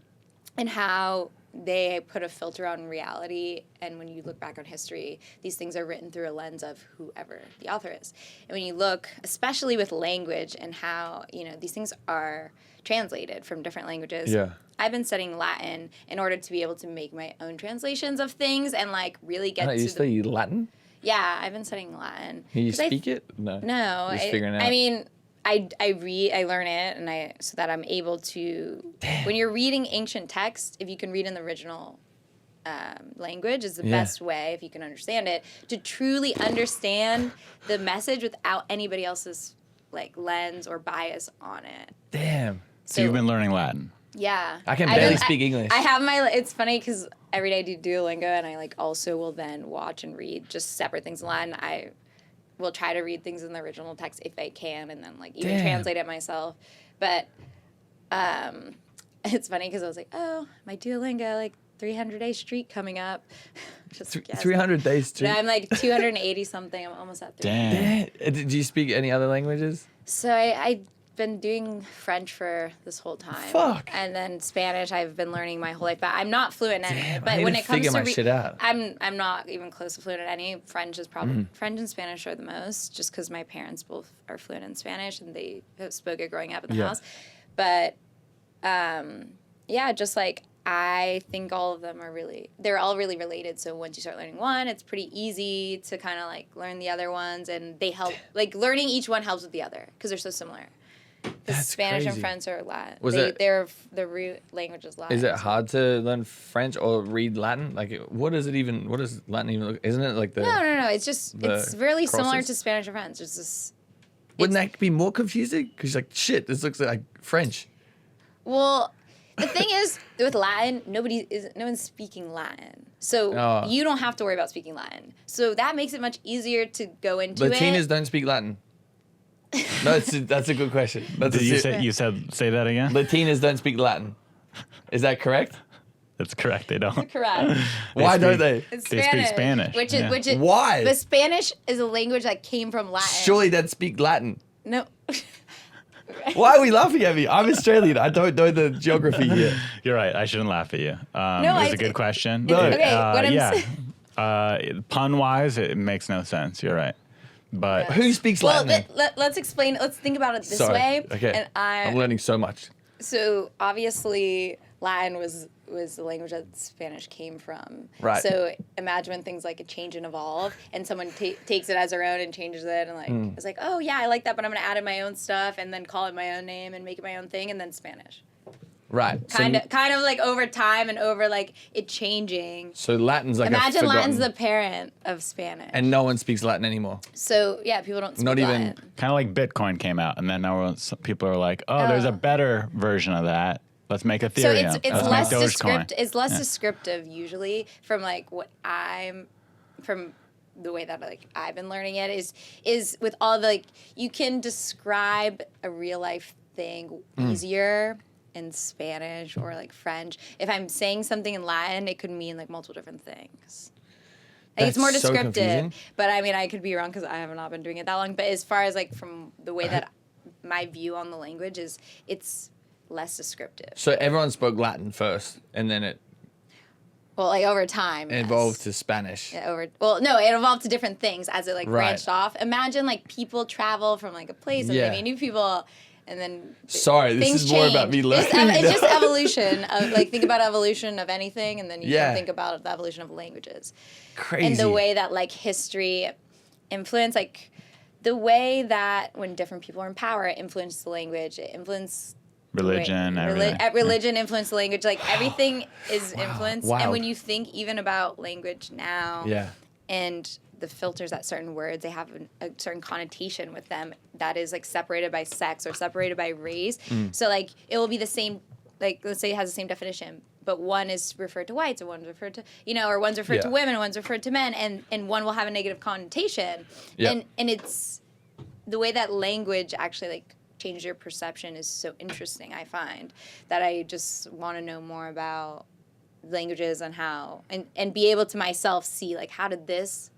and how they put a filter on reality. And when you look back on history, these things are written through a lens of whoever the author is. And when you look, especially with language and how, these things are translated from different languages. Yeah. I've been studying Latin in order to be able to make my own translations of things and like really get to You study Latin? Yeah, I've been studying Latin. Can you speak it? No. No. Just figuring it out. I mean, I read, I learn it, and so that I'm able to. Damn. When you're reading ancient text, if you can read in the original language, is the best way, if you can understand it, to truly understand the message without anybody else's like lens or bias on it. Damn. So you've been learning Latin. Yeah. I can barely speak English. I have my. It's funny because every day I do Duolingo, and I like also will then watch and read just separate things in Latin. I will try to read things in the original text if I can, and then like even translate it myself. But it's funny because I was like, oh, my Duolingo like 300-day streak coming up. Just 300 days streak. I'm like 280 something. I'm almost at 300. Damn. Did you speak any other languages? So I've been doing French for this whole time. Fuck. And then Spanish I've been learning my whole life. But I'm not fluent in any. Damn, But I need when to it comes figure to my shit out. I'm not even close to fluent in any. French is probably French and Spanish are the most, just because my parents both are fluent in Spanish and they have spoke it growing up in the house. But just like I think all of them they're all really related. So once you start learning one, it's pretty easy to kind of like learn the other ones, and they help. Like learning each one helps with the other because they're so similar. Because Spanish crazy. and French are Latin. Was the root language is Latin. Is it hard to learn French or read Latin? Like, what does Latin even look? Isn't it like the? No. It's just it's really similar crosses? to Spanish or French. It's just. Wouldn't that be more confusing? Because like, shit, this looks like French. Well, the thing is with Latin, no one's speaking Latin, so you don't have to worry about speaking Latin. So that makes it much easier to go into Latinas it. don't speak Latin. No, that's a good question. Did you say that again? Latinas don't speak Latin. Is that correct? That's correct. They don't. Correct. Why don't they? It's They speak Spanish, which yeah. is Why? But Spanish is a language that came from Latin. Surely they'd speak Latin. No. Why are we laughing at me? I'm Australian. I don't know the geography here. You're right. I shouldn't laugh at you. No, it was a good question. No. Okay, what I'm yeah. saying. Pun wise, it makes no sense. You're right. But Who speaks Well, Latin? let's explain. Let's think about it this Sorry. way. Okay. And I'm learning so much. So obviously, Latin was the language that Spanish came from. Right. So imagine when things like change and evolve, and someone takes it as their own and changes it, and like it's like, oh yeah, I like that, but I'm gonna add in my own stuff and then call it my own name and make it my own thing, and then Spanish. Right. Kind of like over time and over like it changing. So Latin's like Imagine a Latin's forgotten, the parent of Spanish. and no one speaks Latin anymore. So yeah, people don't speak Not even- Latin. kind of like Bitcoin came out, and then now people are like, oh, there's a better version of that. Let's make Ethereum. So it's Let's less make Dogecoin. descriptive. It's less descriptive usually from like what from the way that like I've been learning it is with all the like you can describe a real life thing easier in Spanish or like French. If I'm saying something in Latin, it could mean like multiple different things. Like, it's more That's so descriptive, confusing. but I mean I could be wrong because I have not been doing it that long. But as far as like from the way that my view on the language is, it's less descriptive. So everyone spoke Latin first, and then it Well, like over time, yes. evolved to Spanish. Yeah, it evolved to different things as it like Right. branched off. Imagine like people travel from like a place and Yeah. they meet new people, and then Sorry, this things is more about change. me learning. It's just evolution of like think about evolution of anything, and then you Yeah. can think about the evolution of languages Crazy. and the way that like history influence like the way that when different people are in power, it influenced the language, it influenced Religion, everything. Religion influenced the language. Like everything is influenced. Wow. And when you think even about language now, Yeah. and the filters that certain words they have a certain connotation with them that is like separated by sex or separated by race. So like it will be the same. Like let's say it has the same definition, but one is referred to whites and one's referred to or one's referred to Yeah. women and one's referred to men, and one will have a negative connotation. Yeah. And it's the way that language actually like change your perception is so interesting. I find that I just want to know more about languages and how and be able to myself see like how did this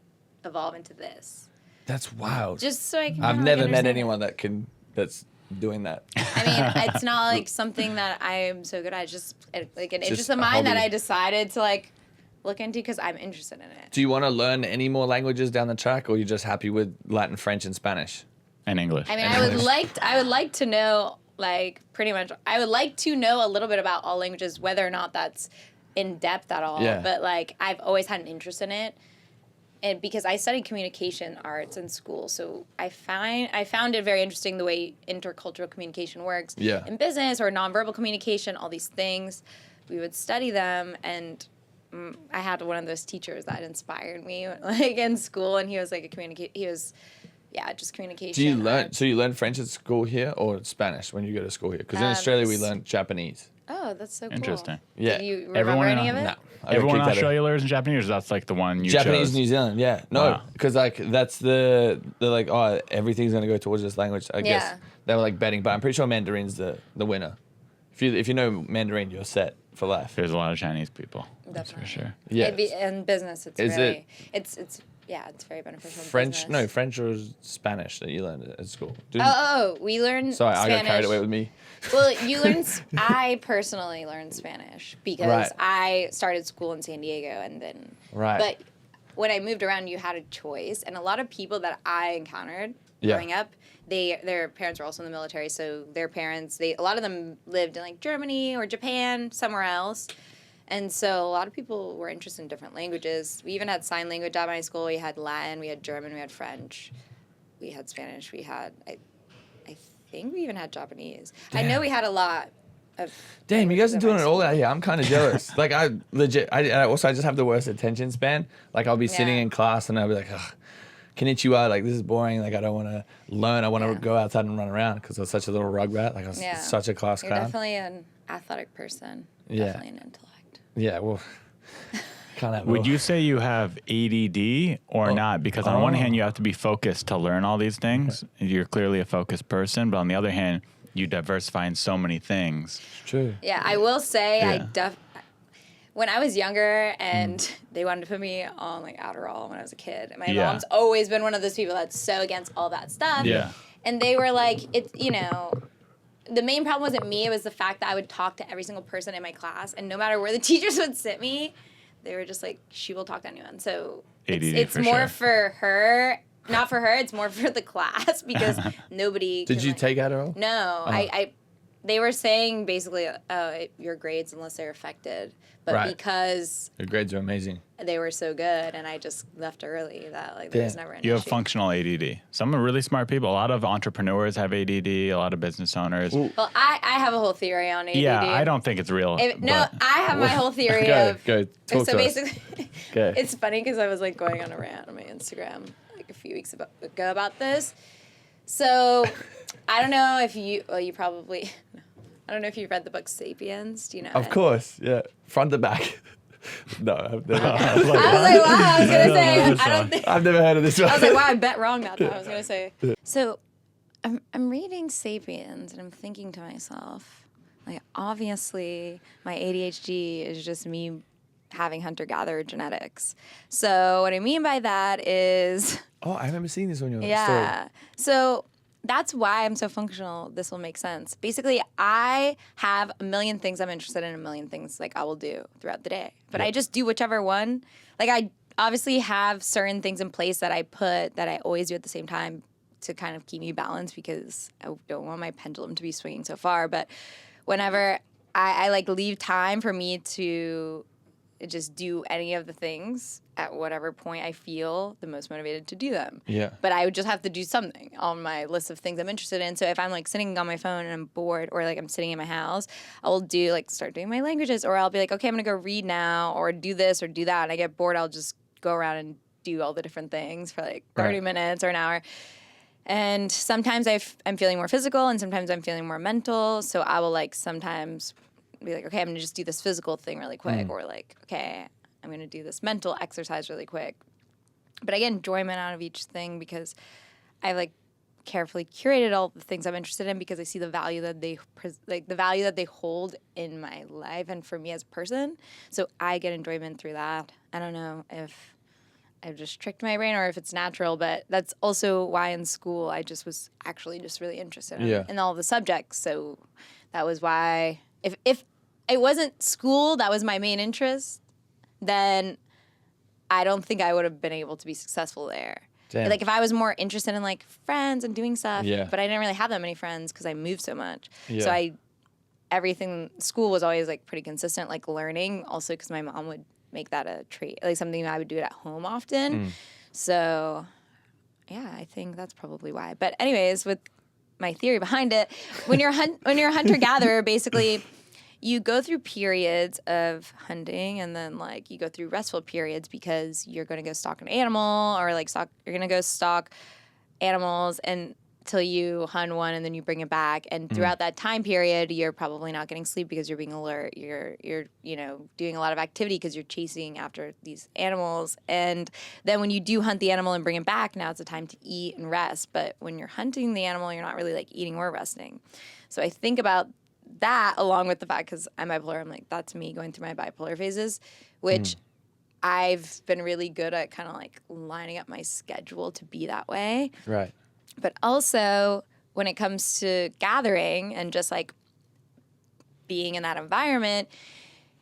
evolve into this, That's wild. just so I can I've kinda, like, never met understand it. anyone that's doing that. I mean, it's not like something that I am so good at. It's just like an interest of a mine that hobby. I decided to like look into because I'm interested in it. Do you want to learn any more languages down the track, or you're just happy with Latin, French, and Spanish? And English. I mean, And I would English. like to know like pretty much. I would like to know a little bit about all languages, whether or not that's in depth at all. Yeah. But like, I've always had an interest in it, and because I studied communication arts in school, so I found it very interesting the way intercultural communication works. Yeah. In business or nonverbal communication, all these things, we would study them, and I had one of those teachers that inspired me, like in school, and he was like just communication. Do you learn? arts. So you learn French at school here, or Spanish when you go to school here? Because in Australia we learn Japanese. Oh, that's so cool. Interesting. Yeah. Did you remember Everyone any in- of it? No, I got Everyone in kicked out of- Australia learns Japanese. That's like the one you Japanese, chose. New Zealand, yeah. No, Wow. because like that's they're like, oh, everything's gonna go towards this language. I guess Yeah. they were like betting, but I'm pretty sure Mandarin's the winner. If you know Mandarin, you're set for life. There's a lot of Chinese people. That's for Definitely. sure. Yeah. In business, it's Is very, it's very beneficial. in French, business. no, French or Spanish that you learned at school. We learn Sorry, Spanish. I got carried away with me. Well, I personally learned Spanish because Right. I started school in San Diego, and then Right. But when I moved around, you had a choice, and a lot of people that I encountered Yeah. growing up, their parents were also in the military, so their parents, a lot of them lived in like Germany or Japan, somewhere else. And so a lot of people were interested in different languages. We even had sign language at my school. We had Latin, we had German, we had French, we had Spanish, we had, I think we even had Japanese. I know we had a lot of. Damn, you guys are languages at doing my it all school. out here. I'm kind of jealous. Like I legit, I just have the worst attention span. Like I'll be sitting Yeah. in class and I'll be like, ugh, konnichiwa, like this is boring. Like I don't want to learn. I want to Yeah. go outside and run around because I was such a little rug rat. Like I was Yeah. such a class You're clown. definitely an athletic person. Yeah. Definitely an intellect. Yeah, well, can't have. it Would all. you say you have ADD or not? Because on one hand, you have to be focused to learn all these things. You're clearly a focused person, but on the other hand, you diversify in so many things. True. Yeah, I will say Yeah. when I was younger and they wanted to put me on like Adderall when I was a kid. My Yeah. mom's always been one of those people that's so against all that stuff. Yeah. And they were like, the main problem wasn't me, it was the fact that I would talk to every single person in my class, and no matter where the teachers would sit me, they were just like, she will talk to anyone. So ADD it's for more sure. for her, not for her. It's more for the class because nobody. Did can, you like, take Adderall? No, they were saying basically, your grades unless they're affected, but Right. because Your grades are amazing. they were so good and I just left early that like there was Damn. never an You have issue. functional ADD. Some are really smart people. A lot of entrepreneurs have ADD. A lot of business owners. Ooh. Well, I have a whole theory on ADD. Yeah, I don't think it's real. No, but- I have my whole theory Go, of. go, talk so to us. basically, Go. it's funny because I was like going on a rant on my Instagram like a few weeks ago about this. So I don't know if you. Well, you probably. I don't know if you read the book *Sapiens*. Do you know? Of it? course, yeah. Front to back. No, I've never, I was like, wow. I was gonna say. I don't think. I've never heard of this one. I was like, wow. I bet wrong that time. I was gonna say. So, I'm reading *Sapiens* and I'm thinking to myself, like, obviously, my ADHD is just me having hunter-gatherer genetics. So what I mean by that is, Oh, I remember seeing this on your story. yeah. So that's why I'm so functional. This will make sense. Basically, I have a million things I'm interested in, a million things like I will do throughout the day. But I just do whichever one. Like I obviously have certain things in place that I put that I always do at the same time to kind of keep me balanced because I don't want my pendulum to be swinging so far. But whenever I like leave time for me to just do any of the things at whatever point I feel the most motivated to do them. Yeah. But I would just have to do something on my list of things I'm interested in. So if I'm like sitting on my phone and I'm bored or like I'm sitting in my house, I'll do like start doing my languages or I'll be like, okay, I'm gonna go read now or do this or do that. And I get bored, I'll just go around and do all the different things for like 30 Right. minutes or an hour. And sometimes I'm feeling more physical and sometimes I'm feeling more mental. So I will like sometimes be like, okay, I'm gonna just do this physical thing really quick, or like, okay, I'm gonna do this mental exercise really quick. But I get enjoyment out of each thing because I like carefully curated all the things I'm interested in because I see the value that they hold in my life and for me as a person. So I get enjoyment through that. I don't know if I've just tricked my brain or if it's natural, but that's also why in school I just was actually just really interested in all the subjects. So that was why if it wasn't school that was my main interest, then I don't think I would have been able to be successful there. Damn. Like if I was more interested in like friends and doing stuff, Yeah. but I didn't really have that many friends because I moved so much. Yeah. So everything school was always like pretty consistent, like learning. Also because my mom would make that a trait, like something that I would do it at home often. So yeah, I think that's probably why. But anyways, with my theory behind it, when you're a hunter gatherer, basically you go through periods of hunting and then like you go through restful periods because you're going to go stalk an animal or like you're going to go stalk animals until you hunt one and then you bring it back. And throughout that time period, you're probably not getting sleep because you're being alert. You're doing a lot of activity because you're chasing after these animals. And then when you do hunt the animal and bring it back, now it's a time to eat and rest. But when you're hunting the animal, you're not really like eating or resting. So I think about that along with the fact because I'm bipolar, I'm like, that's me going through my bipolar phases, which I've been really good at kind of like lining up my schedule to be that way. Right. But also when it comes to gathering and just like being in that environment,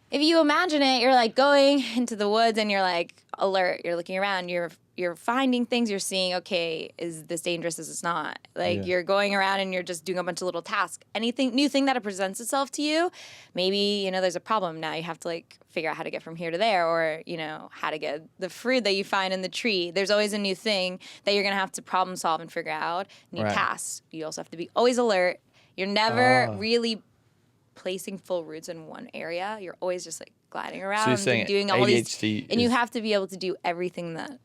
if you imagine it, you're like going into the woods and you're like alert, you're looking around, you're finding things, you're seeing, okay, is this dangerous, is this not? Like you're going around and you're just doing a bunch of little tasks. Anything, new thing that presents itself to you, maybe, there's a problem. Now you have to like figure out how to get from here to there or, how to get the fruit that you find in the tree. There's always a new thing that you're going to have to problem solve and figure out, new tasks. You also have to be always alert. You're never really placing full roots in one area. You're always just like gliding around saying and doing all ADHD these, and you have to be able to do everything that,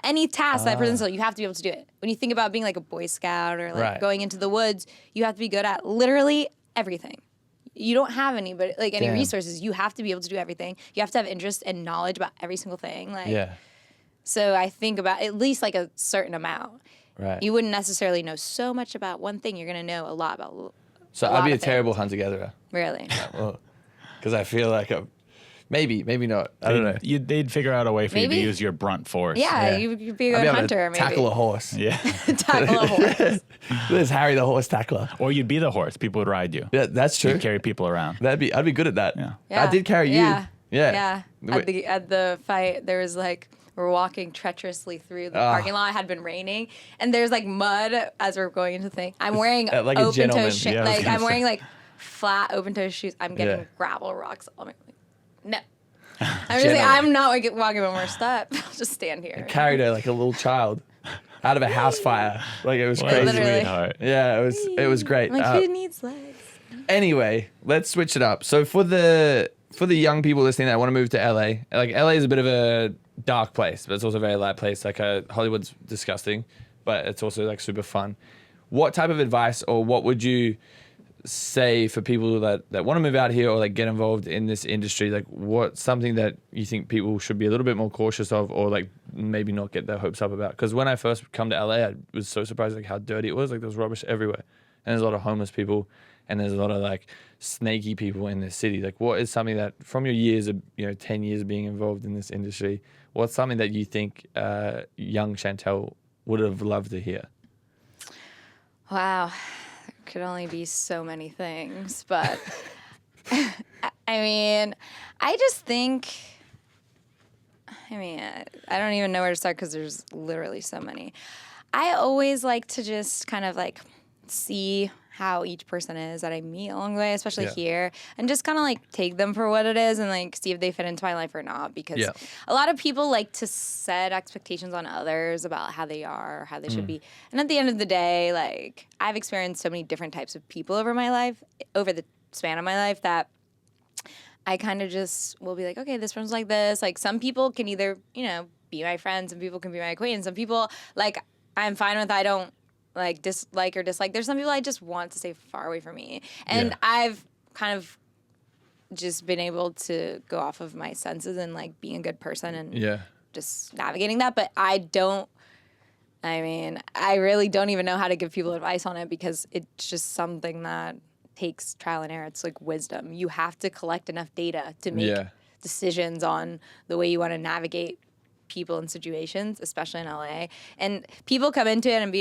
any task that presents itself, you have to be able to do it. When you think about being like a Boy Scout or like going into the woods, you have to be good at literally everything. You don't have any resources. You have to be able to do everything. You have to have interest and knowledge about every single thing. So I think about at least like a certain amount. Right. You wouldn't necessarily know so much about one thing. You're going to know a lot about. So I'd be a terrible hunter-gatherer. Really? Because I feel like maybe not. I don't know. They'd figure out a way for you Maybe. to use your brunt force. Yeah, you'd be a I'd good be able hunter, to maybe. tackle a horse. Yeah. Tackle a horse. There's Harry the horse tackler. Or you'd be the horse. People would ride you. Yeah, that's true. You'd carry people around. I'd be good at that. Yeah. Yeah. I did carry you. Yeah. Yeah. Yeah. At the fight, there was like, we're walking treacherously through the parking lot. It had been raining, and there's like mud as we're going into the thing. I'm wearing like a open gentleman. toe shoes. Yeah, I was Like gonna I'm wearing like flat open toe shoes. I'm getting Yeah. gravel rocks. I'm like, no. I'm just like, I'm not like, walking one more step. I'll just stand here. Carried her like a little child out of a house fire. Like it was What a crazy. Literally. sweetheart. Yeah, it was great. I'm like, who needs legs? Anyway, let's switch it up. So for the young people listening that want to move to LA, like LA is a bit of a dark place, but it's also a very light place. Like Hollywood's disgusting, but it's also like super fun. What type of advice or what would you say for people that want to move out here or like get involved in this industry? Like what's something that you think people should be a little bit more cautious of or like maybe not get their hopes up about? Because when I first come to LA, I was so surprised like how dirty it was. Like there was rubbish everywhere. And there's a lot of homeless people and there's a lot of like snaky people in this city. Like what is something that from your years of, 10 years of being involved in this industry, what's something that you think young Chantel would have loved to hear? Wow. There could only be so many things, but I mean, I just think, I don't even know where to start because there's literally so many. I always like to just kind of like see how each person is that I meet along the way, especially here, and just kind of like take them for what it is and like see if they fit into my life or not. Because a lot of people like to set expectations on others about how they are or how they should be. And at the end of the day, like I've experienced so many different types of people over the span of my life that I kind of just will be like, okay, this one's like this. Like some people can either, be my friends, some people can be my acquaintance. Some people like I'm fine with, I don't like dislike or dislike. There's some people I just want to stay far away from me. And I've kind of just been able to go off of my senses and like being a good person and just navigating that. But I really don't even know how to give people advice on it because it's just something that takes trial and error. It's like wisdom. You have to collect enough data to make decisions on the way you want to navigate people and situations, especially in LA. And people come into it and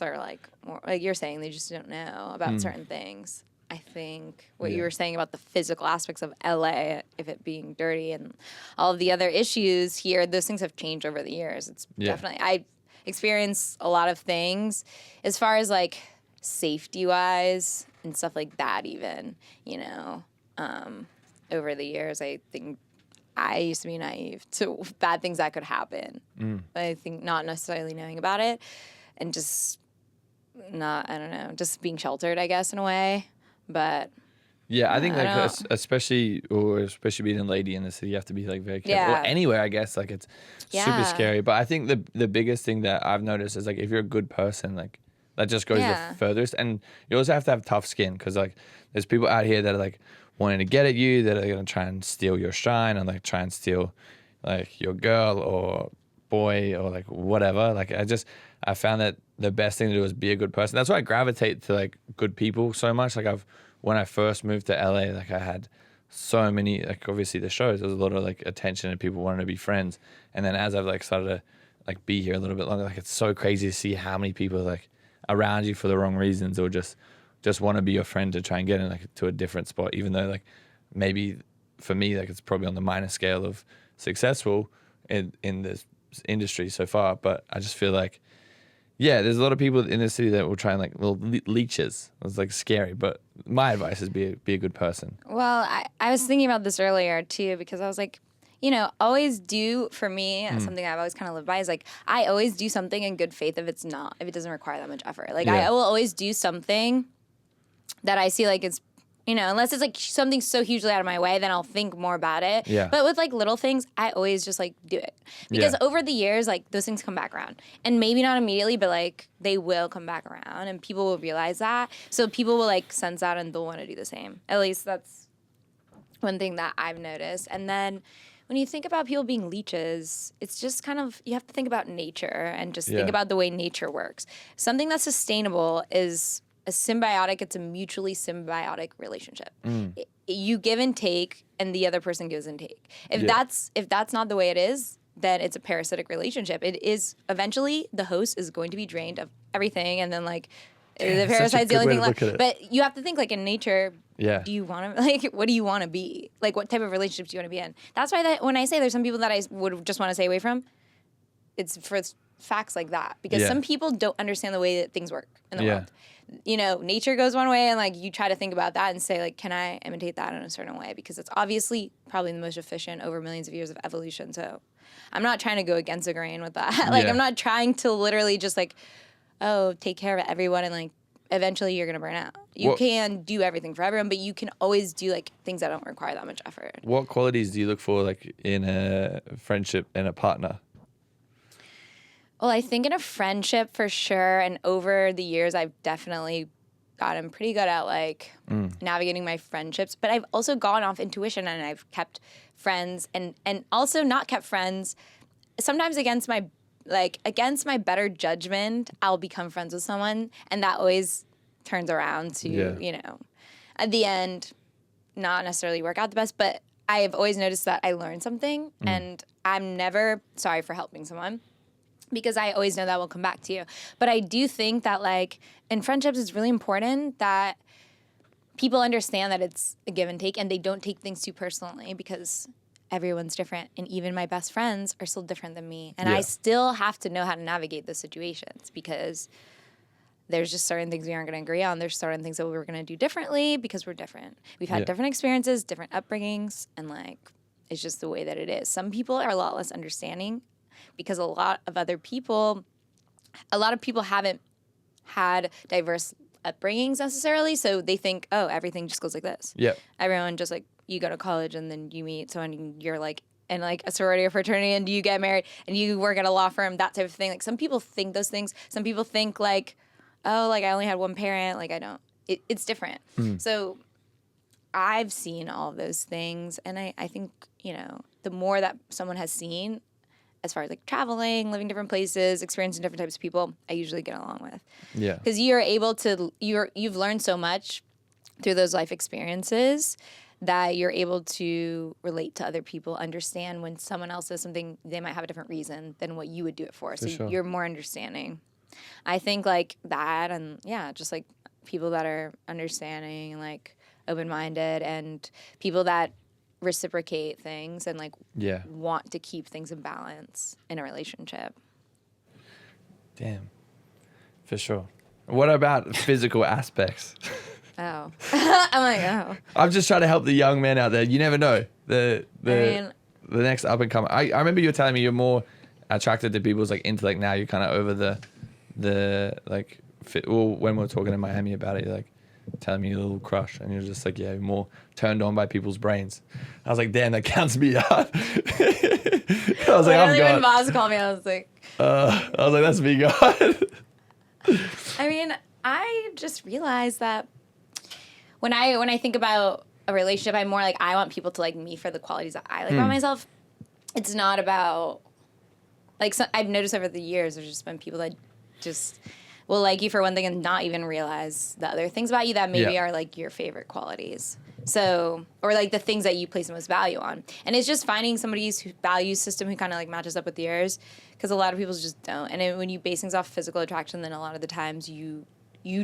are like, more, like you're saying, they just don't know about certain things. I think what you were saying about the physical aspects of LA, if it being dirty and all of the other issues here, those things have changed over the years. It's definitely, I experience a lot of things as far as like safety wise and stuff like that, even, over the years. I think I used to be naive to bad things that could happen. But I think not necessarily knowing about it and just just being sheltered, I guess, in a way. But yeah, I think like especially being a lady in the city, you have to be like very careful. Yeah. Or anywhere, I guess, like it's super scary. But I think the biggest thing that I've noticed is like if you're a good person, like that just goes the furthest. And you also have to have tough skin because like there's people out here that are like wanting to get at you, that are going to try and steal your shine and like try and steal like your girl or boy or like whatever. Like I found that the best thing to do is be a good person. That's why I gravitate to like good people so much. Like when I first moved to LA, like I had so many, like obviously the shows, there was a lot of like attention and people wanted to be friends. And then as I've like started to like be here a little bit longer, like it's so crazy to see how many people are like around you for the wrong reasons or just want to be your friend to try and get in like to a different spot, even though like maybe for me like it's probably on the minor scale of successful in this industry so far. But I just feel like there's a lot of people in the city that will try and like little leeches. It's like scary, but my advice is be a good person. Well, I was thinking about this earlier too because I was like, always do, for me, something I've always kind of lived by is like, I always do something in good faith if it doesn't require that much effort. Like I will always do something that I see like it's, unless it's like something so hugely out of my way, then I'll think more about it. Yeah. But with like little things, I always just like do it. Because over the years, like those things come back around. And maybe not immediately, but like they will come back around and people will realize that. So people will like sense that and they'll want to do the same. At least that's one thing that I've noticed. And then when you think about people being leeches, it's just kind of, you have to think about nature and just think about the way nature works. Something that's sustainable is it's a mutually symbiotic relationship. You give and take, and the other person gives and take. If that's not the way it is, then it's a parasitic relationship. It is eventually the host is going to be drained of everything, and then like The such a parasite's the good only way thing to left. look at it. But you have to think like in nature. Yeah. Do you want to like? What do you want to be? Like, what type of relationships do you want to be in? That's why that when I say there's some people that I would just want to stay away from, it's for facts like that because Yeah. some people don't understand the way that things work in the Yeah. world. You know, nature goes one way, and like you try to think about that and say like, can I imitate that in a certain way? Because it's obviously probably the most efficient over millions of years of evolution. So, I'm not trying to go against the grain with that. Like, Yeah. I'm not trying to literally just like, oh, take care of everyone and like. Eventually, you're gonna burn out. You What- can do everything for everyone, but you can always do like things that don't require that much effort. What qualities do you look for like in a friendship and a partner? Well, I think in a friendship for sure, and over the years, I've definitely gotten pretty good at like navigating my friendships. But I've also gone off intuition, and I've kept friends, and also not kept friends. Sometimes against my better judgment, I'll become friends with someone, and that always turns around to you know, at the end, not necessarily work out the best. But I've always noticed that I learned something, and I'm never sorry for helping someone. Because I always know that will come back to you. But I do think that, like, in friendships, it's really important that people understand that it's a give and take and they don't take things too personally because everyone's different. And even my best friends are still different than me. And I still have to know how to navigate those situations because there's just certain things we aren't going to agree on. There's certain things that we're going to do differently because we're different. We've had different experiences, different upbringings, and, like, it's just the way that it is. Some people are a lot less understanding because a lot of people haven't had diverse upbringings necessarily, so they think, oh, everything just goes like this. Yeah. Everyone just like you go to college and then you meet someone and you're like in like a sorority or fraternity and you get married and you work at a law firm, that type of thing. Like some people think those things. Some people think like, oh, like I only had one parent. Like I don't. It's different. So I've seen all of those things, and I think you know the more that someone has seen. As far as like traveling, living different places, experiencing different types of people, I usually get along with. Yeah. Because you're able to, you've learned so much through those life experiences that you're able to relate to other people, understand when someone else does something, they might have a different reason than what you would do it for. So sure. you're more understanding. I think like that, and yeah, just like people that are understanding and like open-minded, and people that reciprocate things and like want to keep things in balance in a relationship. Damn. For sure. What about physical aspects? Oh. I'm like, oh. I'm just trying to help the young men out there. You never know. The next up and coming. I remember you were telling me you're more attracted to people's like intellect now. You're kind of over the like fit. Well, when we were talking in Miami about it, you're like telling me your little crush, and you're just like, yeah, more turned on by people's brains. I was like, damn, that counts me up. I was like, I'm when gone. Maz called me, I was like, That's me gone. I mean, I just realized that when I think about a relationship, I'm more like I want people to like me for the qualities that I like about myself. It's not about like I've noticed over the years there's just been people that just will like you for one thing and not even realize the other things about you that maybe are like your favorite qualities. So, or like the things that you place the most value on. And it's just finding somebody's value system who kind of like matches up with yours, because a lot of people just don't. And when you base things off physical attraction, then a lot of the times you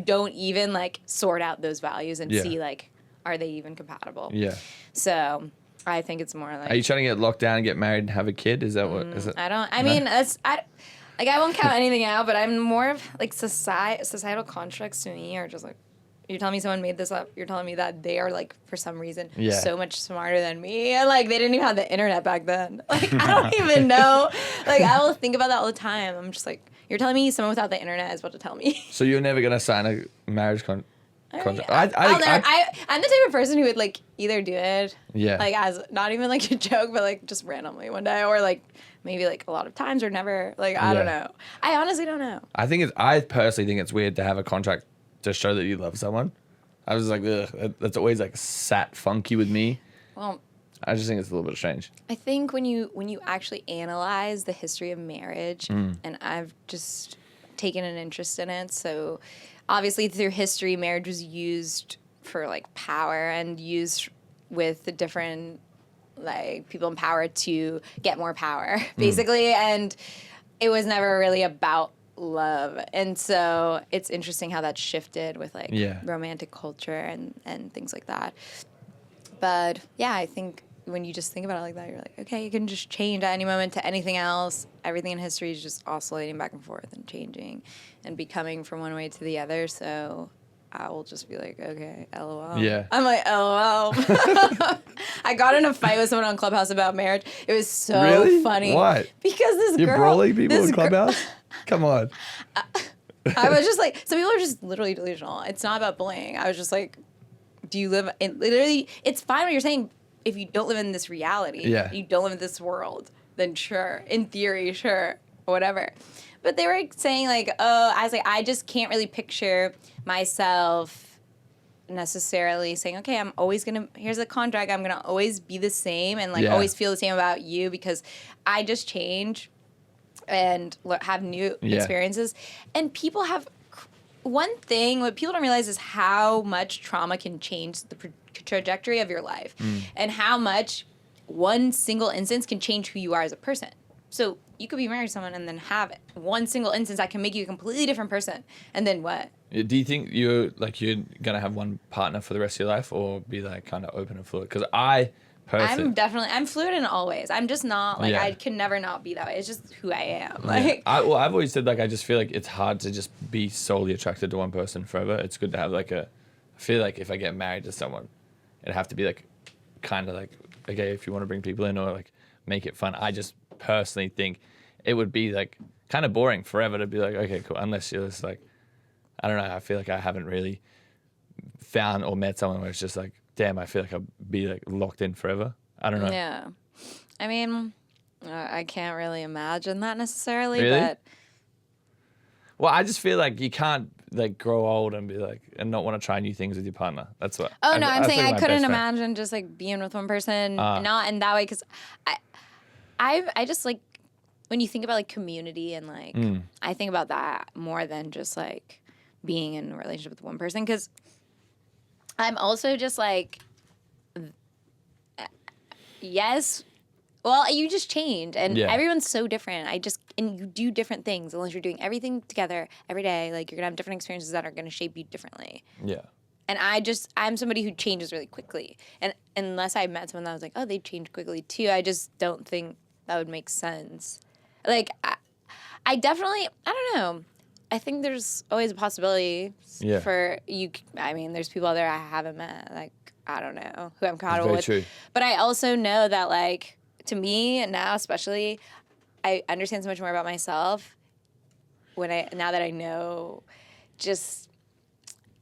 don't even like sort out those values and see like, are they even compatible? Yeah. So I think it's more like. Are you trying to get locked down and get married and have a kid? Is that what? Is it? I don't. I mean, like I won't count anything out, but I'm more of like societal constructs to me are just like, you're telling me someone made this up. You're telling me that they are like for some reason so much smarter than me, and like they didn't even have the internet back then. Like I don't even know. Like I will think about that all the time. I'm just like, you're telling me someone without the internet is what to tell me. So you're never gonna sign a marriage contract? I'm the type of person who would like either do it, like as not even like a joke, but like just randomly one day, or like maybe like a lot of times or never. Like I don't know. I honestly don't know. I personally think it's weird to have a contract to show that you love someone. I was like, ugh, that's always like sat funky with me. Well, I just think it's a little bit strange. I think when you actually analyze the history of marriage, and I've just taken an interest in it, so obviously through history, marriage was used for like power and used with the different like people in power to get more power, basically, and it was never really about love. And so it's interesting how that's shifted with like Yeah. romantic culture and things like that. But yeah, I think when you just think about it like that, you're like, okay, you can just change at any moment to anything else. Everything in history is just oscillating back and forth and changing and becoming from one way to the other. So I will just be like, okay, LOL. Yeah. I'm like, LOL. I got in a fight with someone on Clubhouse about marriage. It was so Really? funny. What? Because this You're girl. brawling people this in Clubhouse? Come on. I was just like, some people are just literally delusional. It's not about bullying. I was just like, do you live in literally? It's fine what you're saying. If you don't live in this reality, Yeah. you don't live in this world, then sure, in theory, sure, whatever. But they were saying like, oh, I was like, I just can't really picture myself necessarily saying, okay, I'm always gonna, here's a contract, I'm gonna always be the same and like Yeah. always feel the same about you because I just change and have new experiences. And people have, one thing, what people don't realize is how much trauma can change the trajectory of your life and how much one single instance can change who you are as a person. So you could be married to someone and then have one single instance that can make you a completely different person. And then what? Do you think you're gonna have one partner for the rest of your life, or be like kind of open and fluid? Because I personally, I'm fluid in all ways. I'm just not like, Yeah. I can never not be that way. It's just who I am. Yeah. Like, I've always said like I just feel like it's hard to just be solely attracted to one person forever. It's good to have like I feel like if I get married to someone, it'd have to be like kind of like, okay, if you want to bring people in or like make it fun. I just personally think it would be like kind of boring forever to be like, okay, cool. Unless you're just like, I don't know. I feel like I haven't really found or met someone where it's just like, damn, I feel like I'll be like locked in forever. I don't know. yeah. I mean, I can't really imagine that necessarily, Really? but Well, I just feel like you can't like grow old and be like and not want to try new things with your partner. That's what. oh no, I'm saying feel I my couldn't best friend. imagine just like being with one person, not in that way, because I just like when you think about like community and like I think about that more than just like being in a relationship with one person, because I'm also just like, yes. Well, you just change, and Yeah. everyone's so different. And you do different things unless you're doing everything together every day. Like, you're gonna have different experiences that are gonna shape you differently. Yeah. And I'm somebody who changes really quickly. And unless I met someone that was like, oh, they change quickly too, I just don't think that would make sense. Like, I definitely, I don't know. I think there's always a possibility Yeah. for you. I mean, there's people out there I haven't met, like, I don't know, who I'm compatible very with. true. But I also know that, like, to me now, especially, I understand so much more about myself now that I know, just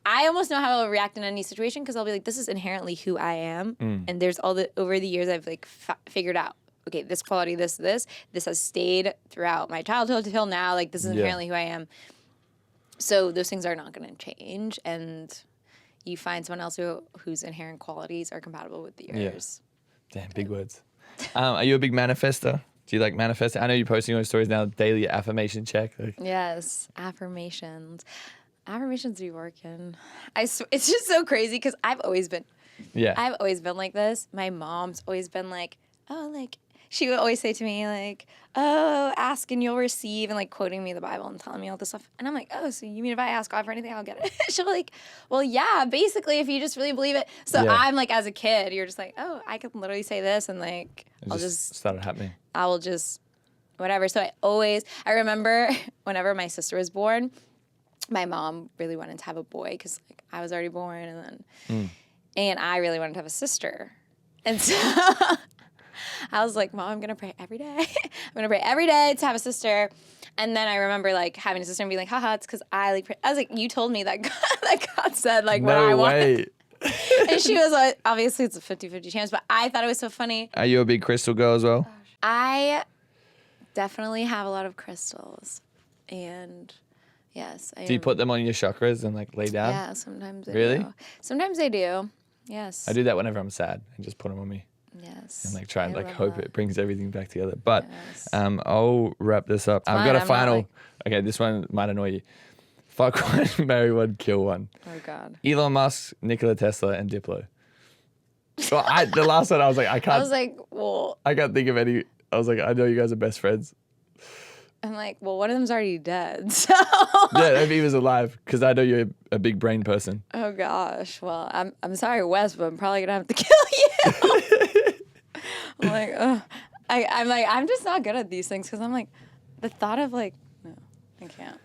I almost know how I'll react in any situation, because I'll be like, this is inherently who I am, and there's over the years I've like figured out. Okay, this quality, this has stayed throughout my childhood till now. Like, this is inherently who I am. So those things are not going to change, and you find someone else whose inherent qualities are compatible with yours. Damn, big words. Are you a big manifester? Do you like manifest? I know you're posting on your stories now, daily affirmation check. Like, Yes, affirmations. Affirmations be working. It's just so crazy because I've always been like this. My mom's always been like, oh, like, she would always say to me, like, oh, ask and you'll receive, and like quoting me the Bible and telling me all this stuff. And I'm like, oh, so you mean if I ask God for anything, I'll get it? She'll be like, well, yeah, basically, if you just really believe it. So Yeah. I'm like, as a kid, you're just like, oh, I can literally say this, and like, it just started happening. I will just, whatever. So I remember whenever my sister was born, my mom really wanted to have a boy because like I was already born, and I really wanted to have a sister. And so I was like, Mom, I'm going to pray every day. I'm going to pray every day to have a sister. And then I remember like having a sister and being like, haha, it's because I like pray. I was like, you told me that God said like what I wanted. And she was like, obviously it's a 50-50 chance, but I thought it was so funny. Are you a big crystal girl as well? I definitely have a lot of crystals, and yes, I Do you am. put them on your chakras and like lay down? Yeah, sometimes I Really? do. Sometimes I do. Yes. I do that whenever I'm sad and just put them on me Yes. and like try and I like love hope that. it brings everything back together. But Yes. I'll wrap this up. I've fine, got a I'm not, final. like- Okay, this one might annoy you. Fuck one, marry one, kill one. Oh God. Elon Musk, Nikola Tesla, and Diplo. Well, the last one I was like, I I can't. was like, well, I can't think of any. I was like, I know you guys are best friends. I'm like, well, one of them's already dead. So, Yeah, if he was alive, because I know you're a big brain person. oh gosh. Well, I'm sorry, Wes, but I'm probably gonna have to kill you. I'm like, ugh. I'm just not good at these things because I'm like, the thought of like, no, I can't.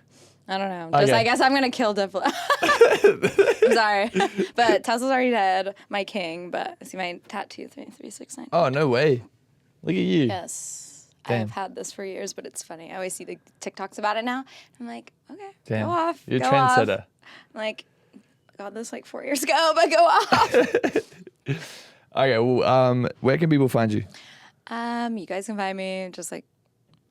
I don't know. Just Okay. I guess I'm gonna kill Diplo. I'm sorry, but Tesla's already dead. My king, but see my tattoo 3369. Oh, no way. Look at you. Yes, Damn. I've had this for years, but it's funny. I always see the TikToks about it now. I'm like, okay, Damn. go off. You're a go off. trendsetter. I'm like, I got this like 4 years ago, but go off. Okay, well, where can people find you? You guys can find me just like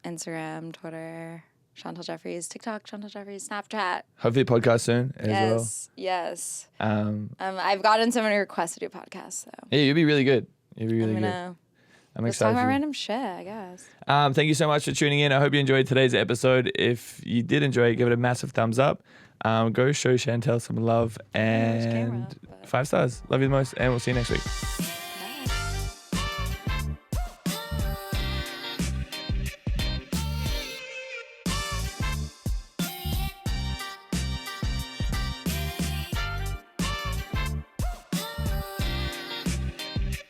Instagram, Twitter, Chantel Jeffries, TikTok, Chantel Jeffries, Snapchat. Hopefully podcast soon as Yes. well. I've gotten so many requests to do podcasts, so Yeah, you'll be really good. You'll be really I'm good. gonna I'm just talk excited. about for you. random shit, I guess. Thank you so much for tuning in. I hope you enjoyed today's episode. If you did enjoy it, give it a massive thumbs up. Go show Chantel some love camera, and but- 5 stars. Love you the most, and we'll see you next week.